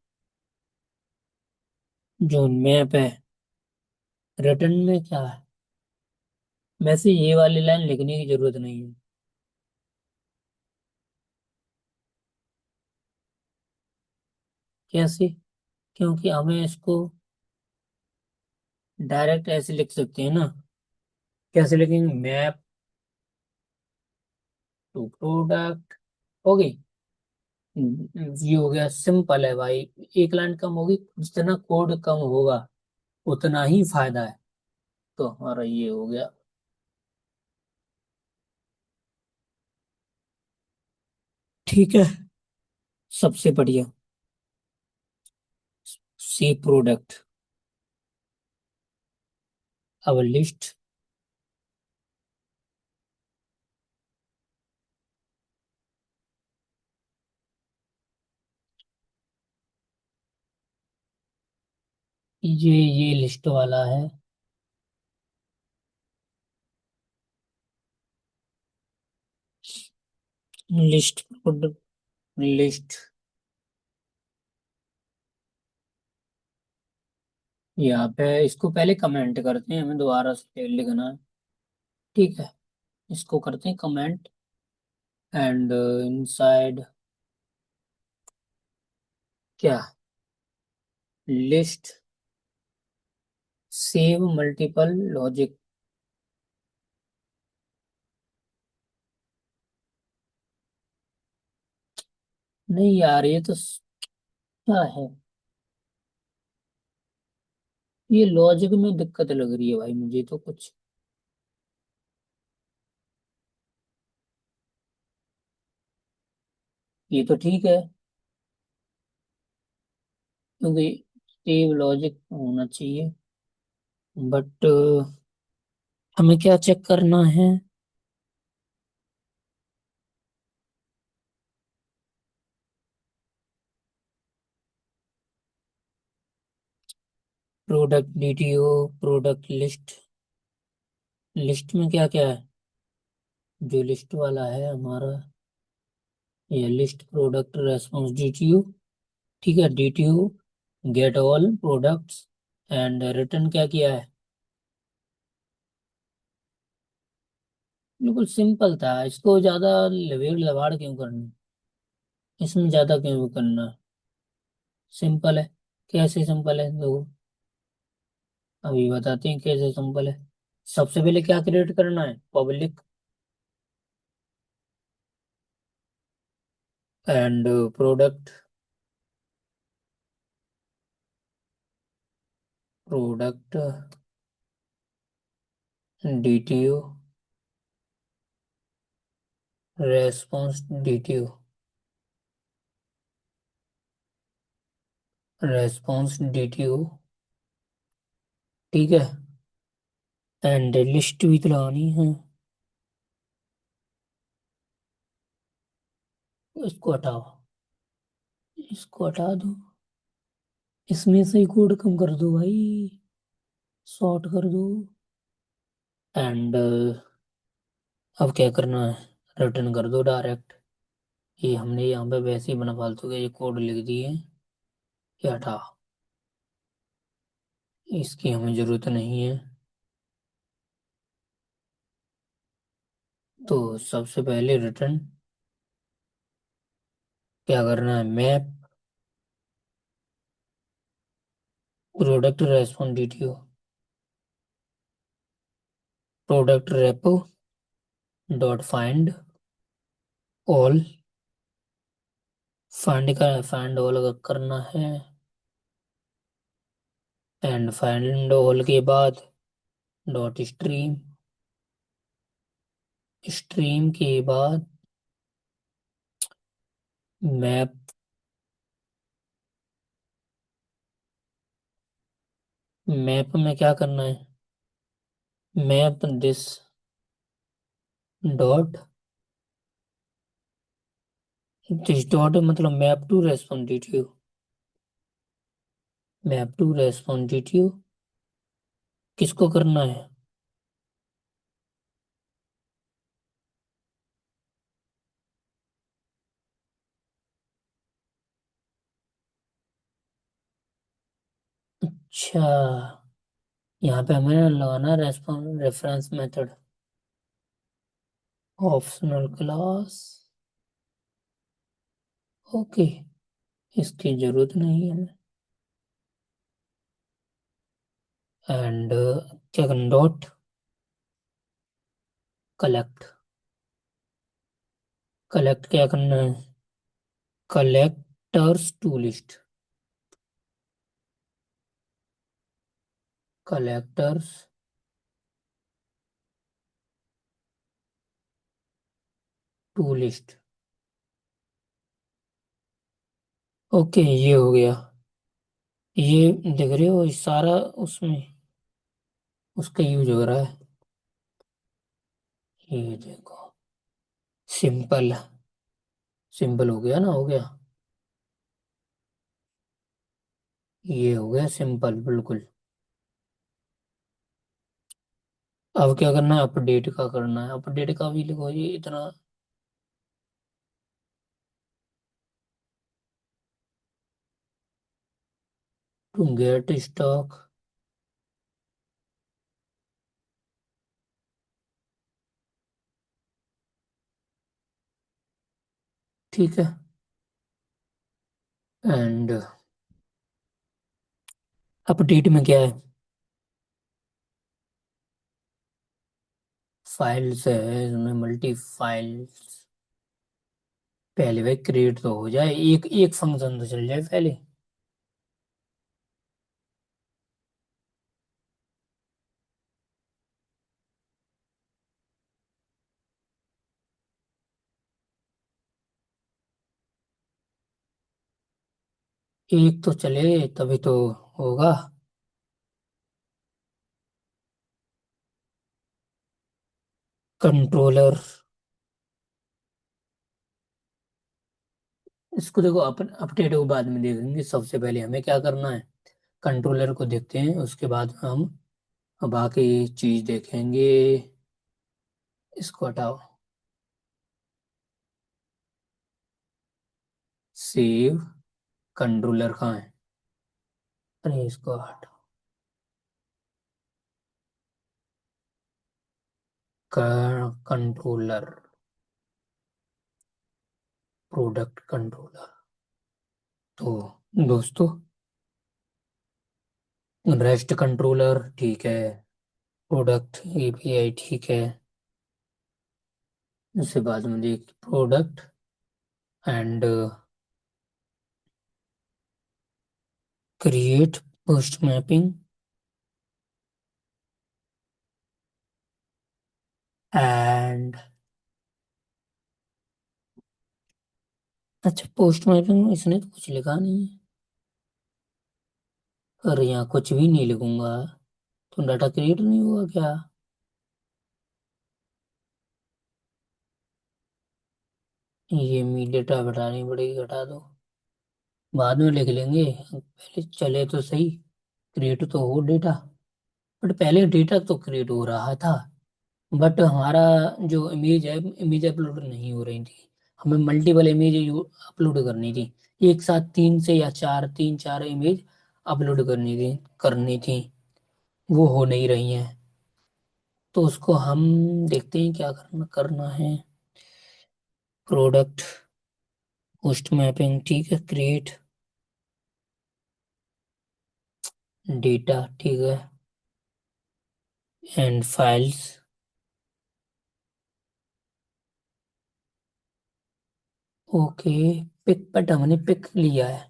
A: जो मैप है, रिटर्न में क्या है? वैसे ये वाली लाइन लिखने की जरूरत नहीं है। कैसे? क्योंकि हमें इसको डायरेक्ट ऐसे लिख सकते हैं ना। कैसे लिखेंगे? मैप टू प्रोडक्ट, हो गई। ये हो गया, सिंपल है भाई। एक लाइन कम होगी, जितना कोड कम होगा उतना ही फायदा है। तो हमारा ये हो गया, ठीक है। सबसे बढ़िया सी प्रोडक्ट। अब लिस्ट, ये लिस्ट वाला है। लिस्ट प्रोडक्ट लिस्ट, यहाँ पे इसको पहले कमेंट करते हैं, हमें दोबारा से लिखना है, ठीक है। इसको करते हैं कमेंट एंड इनसाइड क्या? List save multiple logic. नहीं यार, ये तो क्या है? ये लॉजिक में दिक्कत लग रही है भाई मुझे तो कुछ। ये तो ठीक है, क्योंकि सेव लॉजिक होना चाहिए। बट हमें क्या चेक करना है? Product DTO product list, list में क्या क्या है? जो लिस्ट वाला है हमारा, ये लिस्ट प्रोडक्ट रेस्पॉन्स डीटीओ, ठीक है। DTO get all products and return क्या किया है? बिल्कुल सिंपल था, इसको ज्यादा लवेड़ लवाड़ क्यों करनी? इसमें ज्यादा क्यों करना? सिंपल है। कैसे सिंपल है देखो, अभी बताते हैं कैसे सिंपल है। सबसे पहले क्या क्रिएट करना है? Public and product, product DTO response DTO, response DTO, ठीक है। एंड लिस्ट भी तो लगानी है। इसको हटाओ, इसको हटा दो, इसमें से ही कोड कम कर दो भाई, सॉर्ट कर दो। एंड अब क्या करना है, रिटर्न कर दो डायरेक्ट। ये हमने यहाँ पे वैसे ही बना फालतू के ये कोड लिख दिए, ये हटा, इसकी हमें जरूरत नहीं है। तो सबसे पहले रिटर्न क्या करना है, map product response DTO, product repo dot find all, find का फाइंड ऑल करना है। एंड फाइंड ऑल के बाद डॉट स्ट्रीम, स्ट्रीम के बाद मैप, मैप में क्या करना है, map this dot, this dot मतलब मैप टू रेस्पॉन्डिटिव, मैप टू रेस्पॉन्डिटिव किसको करना है, अच्छा यहाँ पे हमें लगाना response reference method, optional class, okay, इसकी जरूरत नहीं है। एंड क्या करना, डॉट कलेक्ट, कलेक्ट क्या करना है, collectors to list, collectors to list, okay ये हो गया। ये देख रहे हो, ये सारा उसमें उसका यूज हो रहा है, ये देखो, सिंपल, सिंपल हो गया ना, हो गया, ये हो गया सिंपल बिल्कुल। अब क्या करना है, अपडेट का करना है, अपडेट का भी लिखो ये इतना, टू गेट स्टॉक, ठीक है। एंड अपडेट में क्या है, फाइल्स है, इसमें मल्टी फाइल्स, पहले भाई क्रिएट तो हो जाए, एक एक फंक्शन तो चल जाए पहले। एक तो चले तभी तो होगा। कंट्रोलर, इसको देखो, अपन अपडेट को बाद में देखेंगे, सबसे पहले हमें क्या करना है, कंट्रोलर को देखते हैं, उसके बाद हम बाकी चीज देखेंगे। इसको हटाओ, सेव, कंट्रोलर कहाँ है, अरे इसको हटाओ, कंट्रोलर, प्रोडक्ट कंट्रोलर, तो दोस्तों रेस्ट कंट्रोलर ठीक है, प्रोडक्ट एपीआई ठीक है, उसके बाद में देख product and create post mapping and, अच्छा पोस्ट मैपिंग में इसने तो कुछ लिखा नहीं है, और यहाँ कुछ भी नहीं लिखूंगा तो डाटा क्रिएट नहीं हुआ क्या, ये मी डेटा घटानी पड़ेगी, घटा दो, बाद में लिख लेंगे, पहले चले तो सही, क्रिएट तो हो डेटा। बट पहले डेटा तो क्रिएट हो रहा था, बट हमारा जो इमेज है, इमेज अपलोड नहीं हो रही थी। हमें मल्टीपल इमेज अपलोड करनी थी, एक साथ तीन से या चार, तीन चार इमेज अपलोड करनी थी, वो हो नहीं रही हैं। तो उसको हम देखते हैं क्या करना करना है। प्रोडक्ट पोस्ट मैपिंग, ठीक है, क्रिएट डेटा, ठीक है, and files. Okay, pick, but हमने पिक लिया है,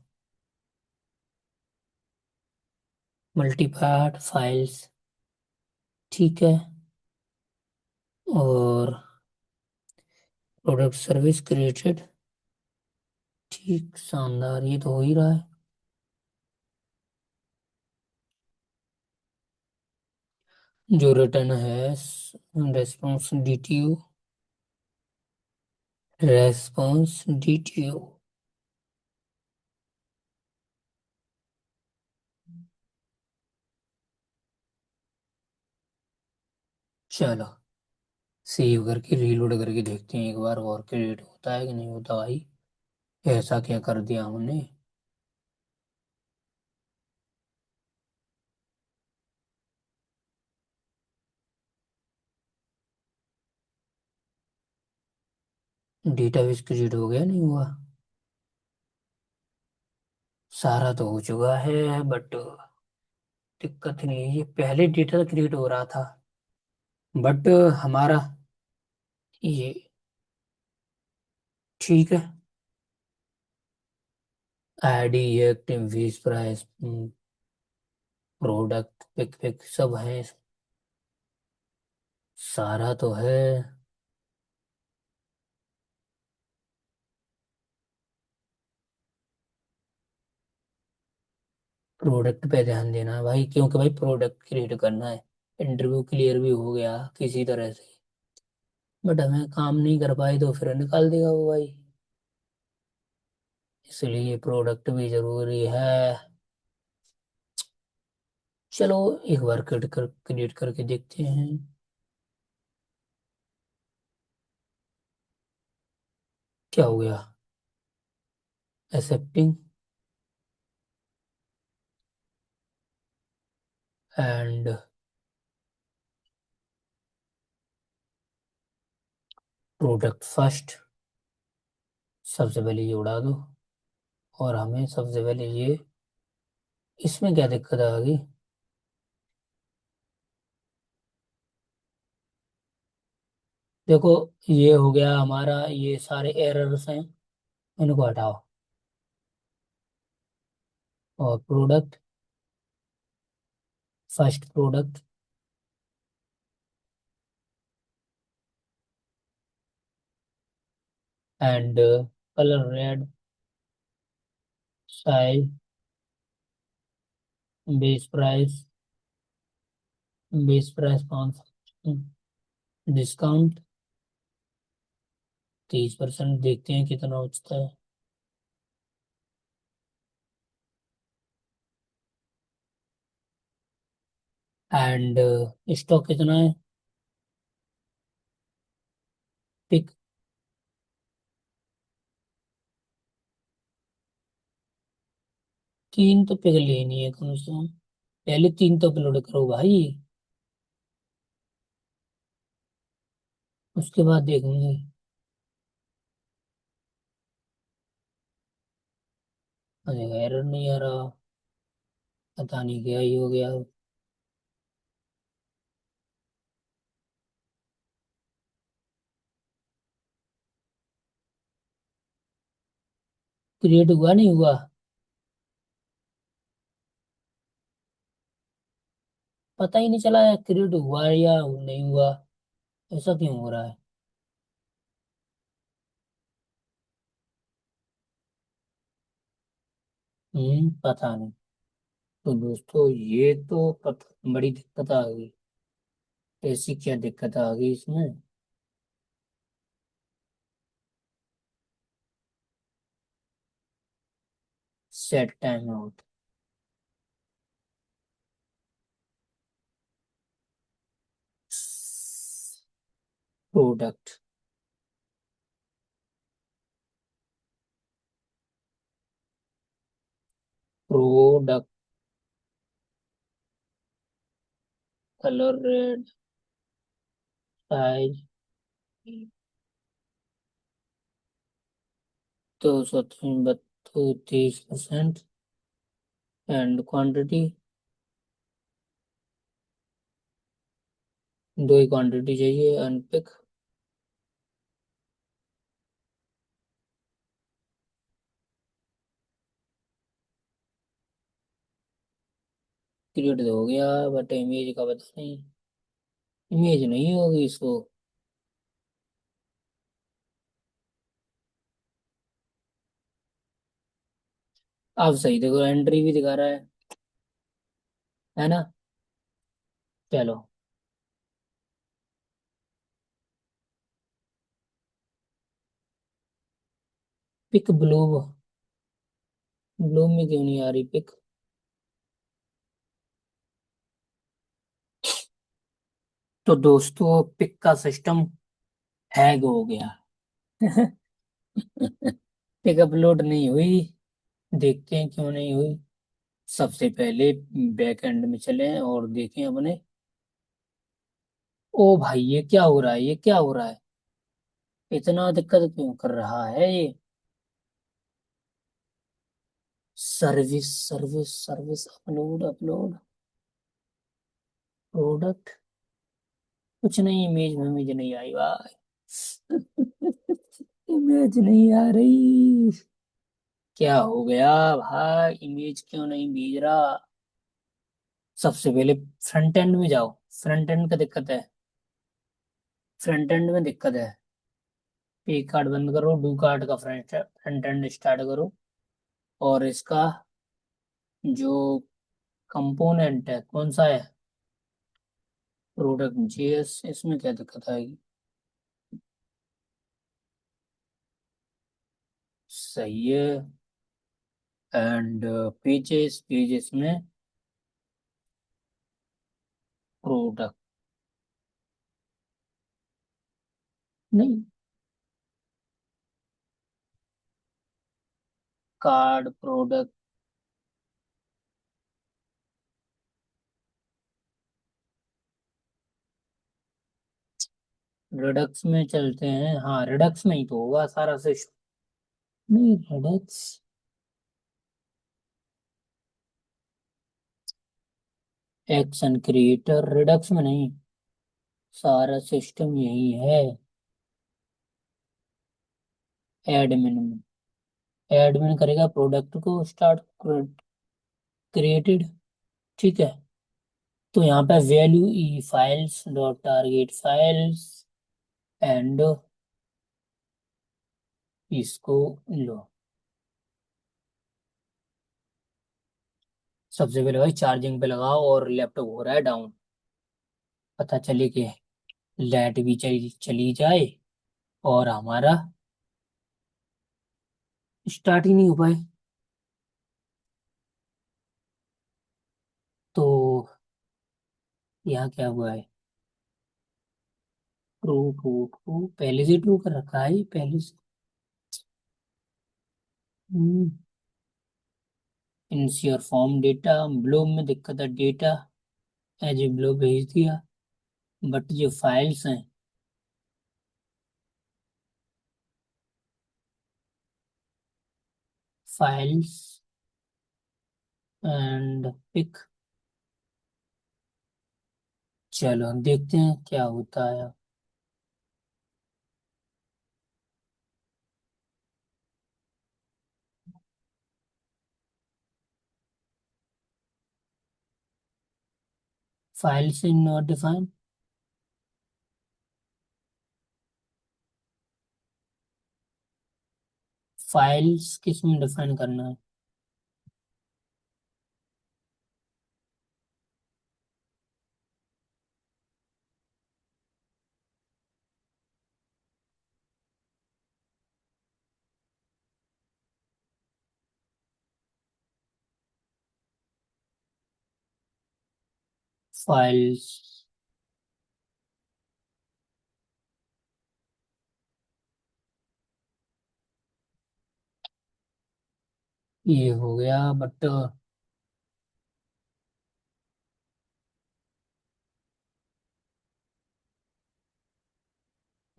A: मल्टीपार्ट फाइल्स, ठीक है, और प्रोडक्ट सर्विस क्रिएटेड, ठीक, शानदार, ये तो हो ही रहा है। जो रिटर्न है, रेस्पॉन्स डीटीयू, रेस्पॉन्स डीटीयू, चलो सेव करके रीलोड करके देखते हैं एक बार और, क्रिएट होता है कि नहीं होता भाई। ऐसा क्या कर दिया हमने। डेटाबेस क्रिएट हो गया, नहीं हुआ, सारा तो हो चुका है, बट दिक्कत नहीं है, ये पहले डेटा क्रिएट हो रहा था, बट हमारा ये, ठीक है, ID, active, fees, price, product, pick pick सब है, सारा तो है। प्रोडक्ट पे ध्यान देना है भाई, क्योंकि भाई प्रोडक्ट क्रिएट करना है। इंटरव्यू क्लियर भी हो गया किसी तरह से, बट हमें काम नहीं कर पाए तो फिर निकाल देगा वो भाई, इसलिए प्रोडक्ट भी जरूरी है। चलो एक बार क्रिएट करके देखते हैं। क्या हो गया, एक्सेप्टिंग, एंड प्रोडक्ट फर्स्ट, सबसे पहले ये उड़ा दो, और हमें सबसे पहले ये, इसमें क्या दिक्कत आ गई। देखो, ये हो गया हमारा, ये सारे एरर्स हैं, इनको हटाओ, और product, first product, and colour red, size, base price, base price 500, discount 30%, देखते हैं कितना उठता है, एंड स्टॉक कितना है, पिक, 3 तो पिक लेनी है कम से कम, पहले 3 तो अपलोड करो भाई, उसके बाद देखेंगे। अरे एरर नहीं आ रहा, पता नहीं क्या ही हो गया। क्रिएट हुआ, नहीं हुआ, पता ही नहीं चला है क्रिएट हुआ या नहीं हुआ, ऐसा क्यों हो रहा है। पता नहीं। तो दोस्तों ये तो बड़ी दिक्कत आ गई। ऐसी क्या दिक्कत आ गई इसमें। Set time out. Product. Product. Colour red. Size 230%। And quantity, दो ही क्वांटिटी चाहिए। अनपिक। क्रिएट तो हो गया, बट इमेज का पता नहीं। इमेज नहीं होगी इसको। आप सही देखो, एंट्री भी दिखा रहा है ना। चलो। Pick blue. ब्लू में क्यों नहीं आ रही पिक? तो दोस्तों पिक का सिस्टम हैग हो गया। पिक अपलोड नहीं हुई। देखते हैं क्यों नहीं हुई। सबसे पहले बैक एंड में चले और देखें अपने। ओ भाई, ये क्या हो रहा है, ये क्या हो रहा है? इतना दिक्कत क्यों कर रहा है ये? Service service service, upload upload. Product. कुछ नहीं, इमेज में इमेज नहीं आई भाई। इमेज नहीं आ रही। क्या हो गया भाई, इमेज क्यों नहीं भेज रहा? सबसे पहले फ्रंट एंड में जाओ। फ्रंट एंड का दिक्कत है। फ्रंट एंड में दिक्कत है। पे कार्ड बंद करो, डू कार्ड का फ्रंट एंड स्टार्ट करो। और इसका जो कंपोनेंट है कौन सा है? प्रोडक्ट जीएस, इसमें क्या दिक्कत आएगी? सही है। एंड पेजेस, पेजेस में प्रोडक्ट। नहीं। Card product. रिडक्स में चलते हैं, हाँ रिडक्स में ही तो होगा सारा सिस्टम। नहीं रिडक्स। एक्शन क्रिएटर रिडक्स में नहीं। सारा सिस्टम यही है। एडमिन में। एडमिन करेगा प्रोडक्ट को स्टार्ट, क्रिएटेड। ठीक है। तो यहाँ पे value E files dot target files. And इसको लो। सबसे पहले भाई चार्जिंग पे लगाओ और लैपटॉप हो रहा है डाउन। पता चले कि लाइट भी चली चली जाए और हमारा स्टार्ट ही नहीं हो पाए। तो यहाँ क्या हुआ है? ट्रू ट्रू ट्रू, पहले से ट्रू कर रखा है ये पहले से। इंसियर फॉर्म डेटा। ब्लो में दिक्कत है, डेटा एज ए ब्लो भेज दिया। बट जो फाइल्स हैं, फाइल्स एंड पिक। चलो देखते हैं क्या होता है। Files in not define. Files किस में डिफाइन करना है? फाइल्स। ये हो गया बट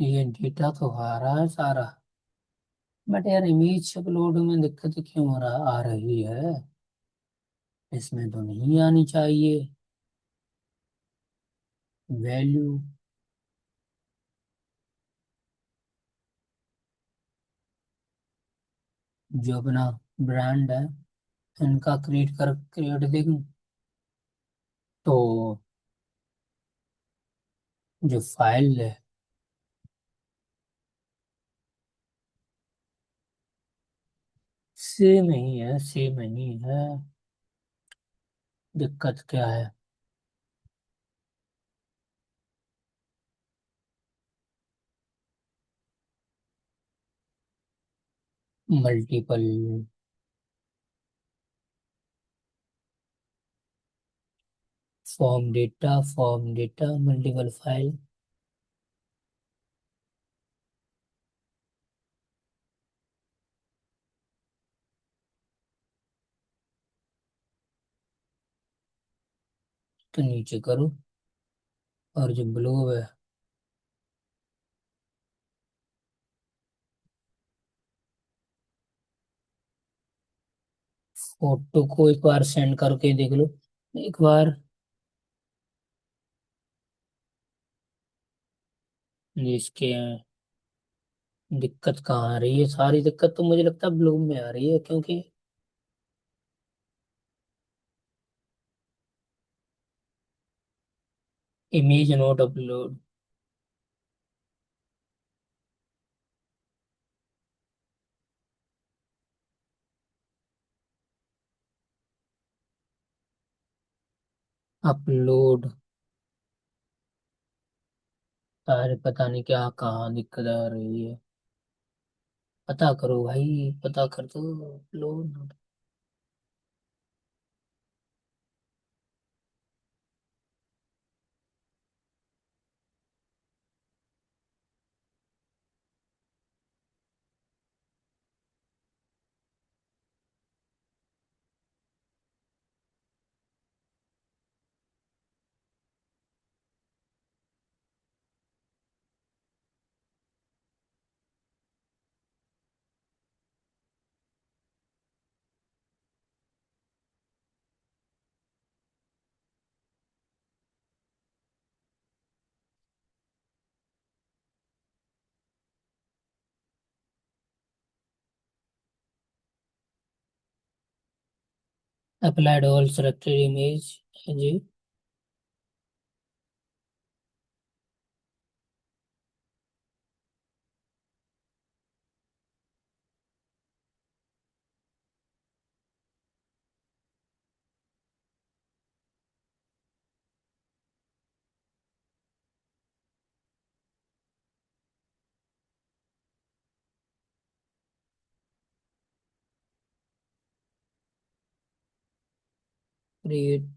A: ये डेटा तो आ रहा है सारा। बट यार इमेज अपलोड में दिक्कत क्यों आ रही है? इसमें तो नहीं आनी चाहिए। वैल्यू जो अपना ब्रांड है, इनका क्रिएट देखूं तो जो फाइल है, सेम ही है, सेम ही है। दिक्कत क्या है? Multiple form data multiple file. तो नीचे करो, और जो ब्लू है, फोटो को एक बार सेंड करके देख लो एक बार। इसके दिक्कत कहाँ आ रही है? सारी दिक्कत तो मुझे लगता है ब्लू में आ रही है, क्योंकि इमेज नोट अपलोड। अपलोड। सारे पता नहीं क्या कहाँ दिक्कत आ रही है। पता करो भाई, पता कर दो। Upload. Applied all selected image. जी। क्रिएट।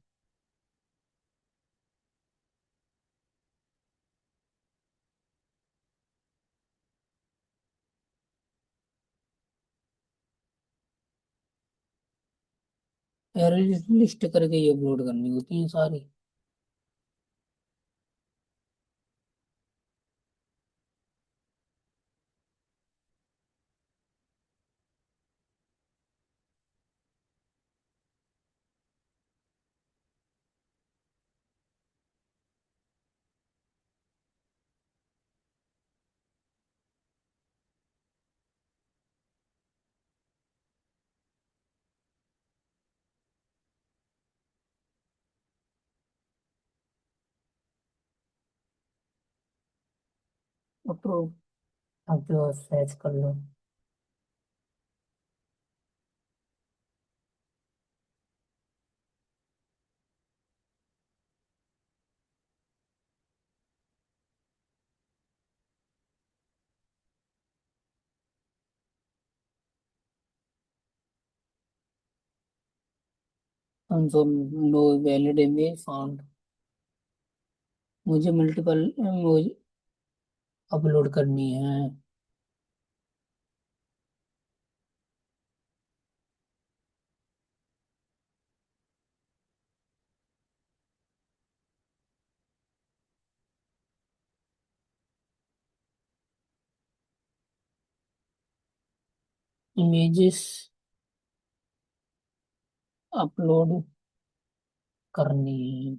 A: लिस्ट करके ये अपलोड करनी होती है सारी। अप्रूव। अब जो सर्च कर लो। Console. No valid image found. मुझे मल्टीपल इमेज अपलोड करनी है। इमेजेस अपलोड करनी है।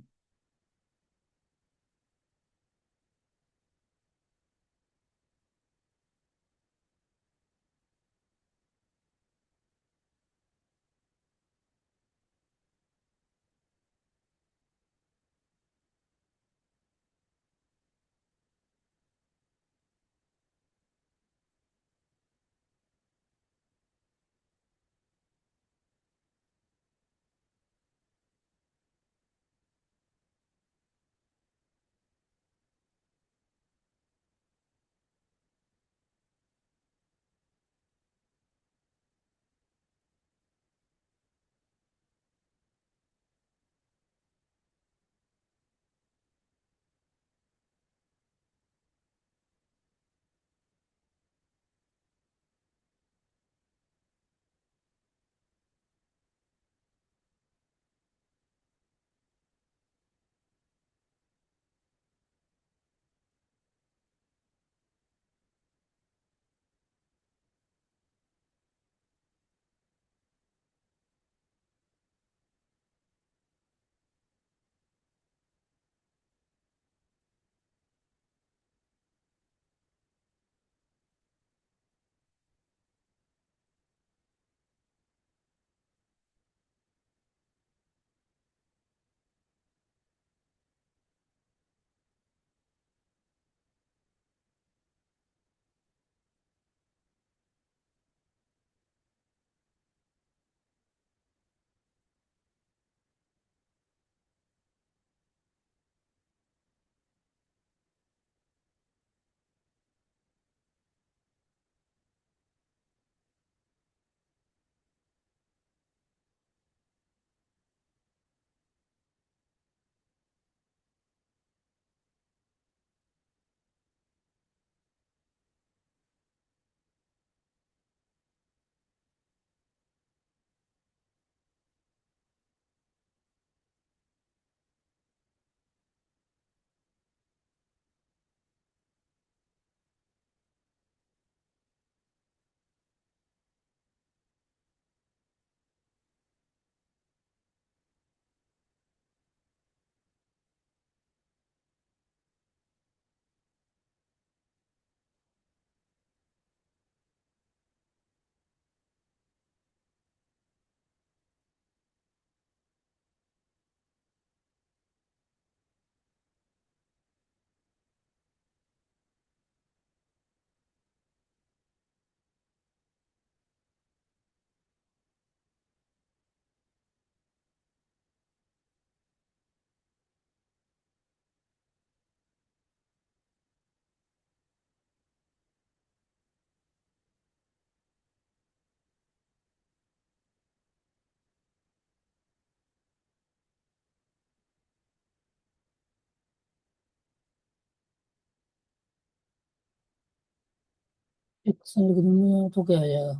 A: एक्शन लिख दूंगा तो क्या आ जाएगा?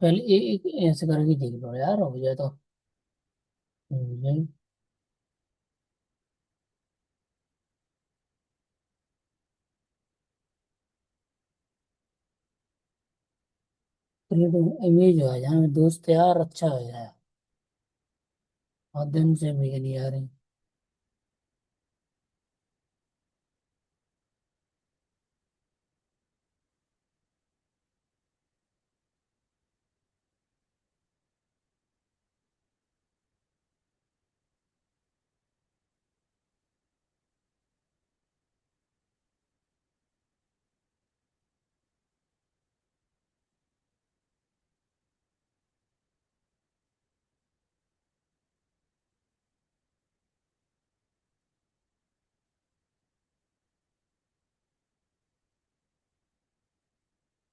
A: पहले एक ऐसे करके देख लो यार, हो जाए तो। हम्म, इमेज आ जाए दोस्त यार, अच्छा हो जाए। बहुत दिन से इमेज नहीं आ रही।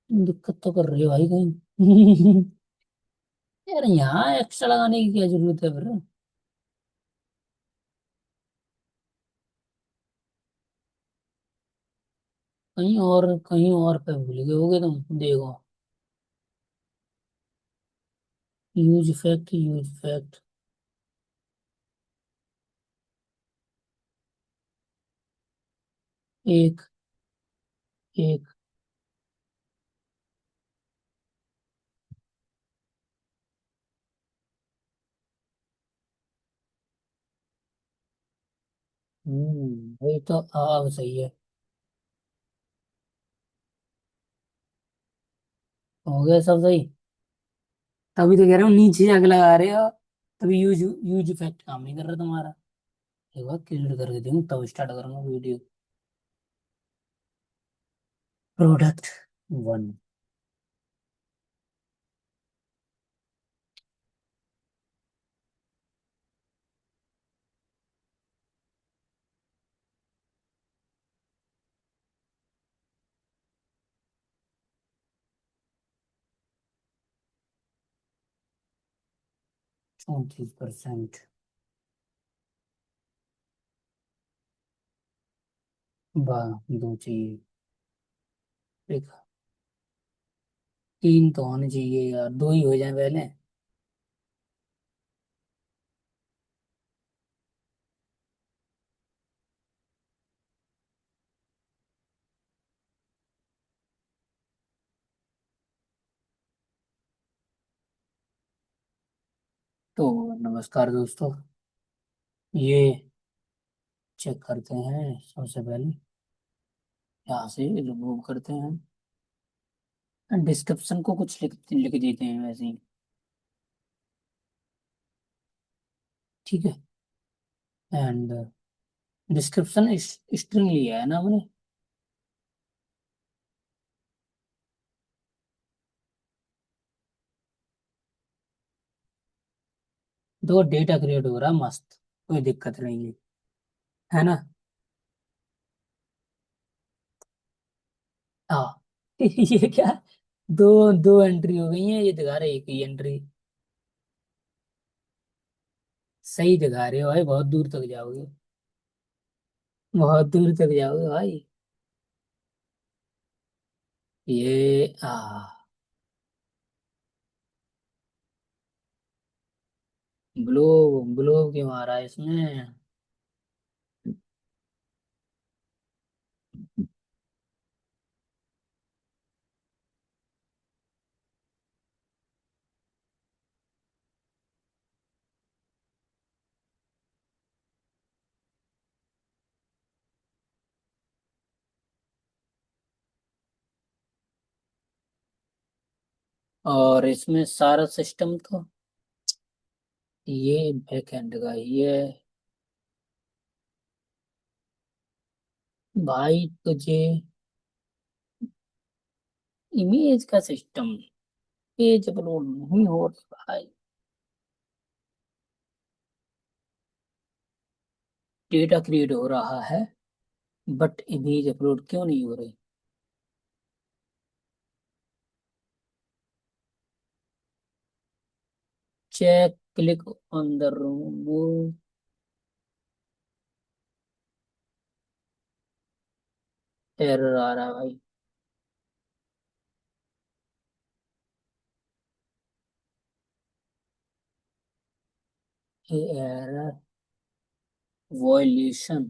A: दिक्कत तो कर रही है भाई कहीं। यार यहाँ एक्स्ट्रा लगाने की क्या जरूरत है फिर। कहीं और पे भूल गए होगे तुम, देखो। Use fact. एक एक। वही तो अब सही है। हो गया सब सही। तभी तो कह रहा हूँ नीचे जाके लगा रहे हो। तभी यूज यूज इफेक्ट काम नहीं कर रहा तुम्हारा। एक बार क्लियर करके दूँ तब स्टार्ट करूंगा वीडियो। Product one. 34%। वाह, दो चाहिए। एक। तीन तो होने चाहिए यार, दो ही हो जाए पहले। तो नमस्कार दोस्तों। ये चेक करते हैं सबसे पहले। यहाँ से रिमूव करते हैं। डिस्क्रिप्शन को कुछ लिख लिख देते हैं वैसे ही। ठीक है। एंड डिस्क्रिप्शन स्ट्रिंग लिया है ना हमने। दो डेटा क्रिएट हो रहा है मस्त। कोई दिक्कत नहीं है ना। हाँ। ये क्या। दो दो एंट्री हो गई है, ये दिखा रहे एक ही एंट्री। सही दिखा रहे हो भाई, बहुत दूर तक जाओगे। बहुत दूर तक जाओगे भाई। ये ब्लो ब्लो क्यों आ रहा है इसमें। और इसमें सारा सिस्टम तो ये बैकएंड का ही है। भाई तुझे इमेज का सिस्टम पेज अपलोड नहीं हो रहा भाई। डेटा क्रिएट हो रहा है बट इमेज अपलोड क्यों नहीं हो रही। Check click on the room. Error आ रहा है भाई। ये एरर। वॉयलेशन।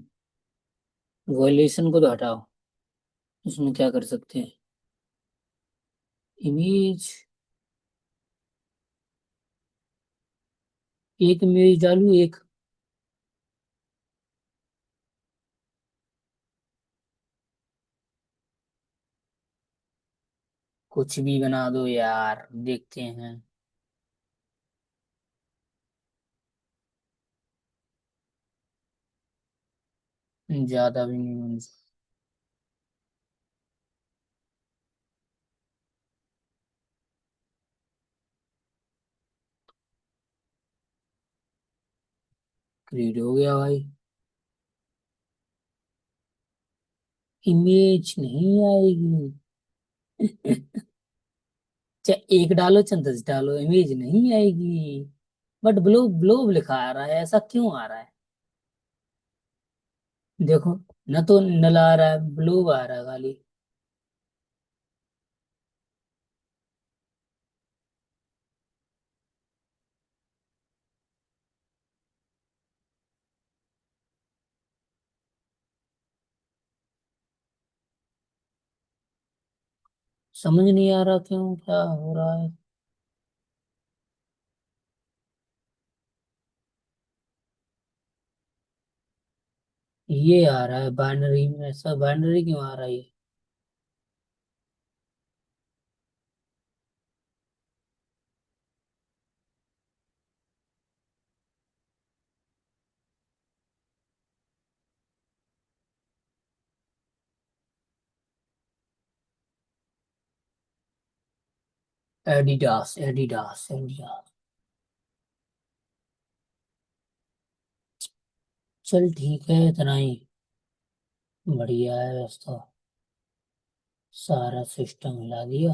A: वॉयलेशन को तो हटाओ। इसमें क्या कर सकते हैं। इमेज। एक इमेज डालू एक। कुछ भी बना दो यार, देखते हैं। ज्यादा भी नहीं। क्रिएट हो गया भाई। इमेज नहीं आएगी। चाहे एक डालो चाहे 10 डालो, इमेज नहीं आएगी। बट ब्लोब ब्लोब लिखा आ रहा है, ऐसा क्यों आ रहा है? देखो, न तो नल आ रहा है, ब्लोब आ रहा है खाली। समझ नहीं आ रहा क्यों, क्या हो रहा है। ये आ रहा है बाइनरी में, ऐसा बाइनरी क्यों आ रहा है ये? Adidas Adidas Adidas. चल ठीक है, इतना ही बढ़िया है, बस तो सारा सिस्टम हिला दिया।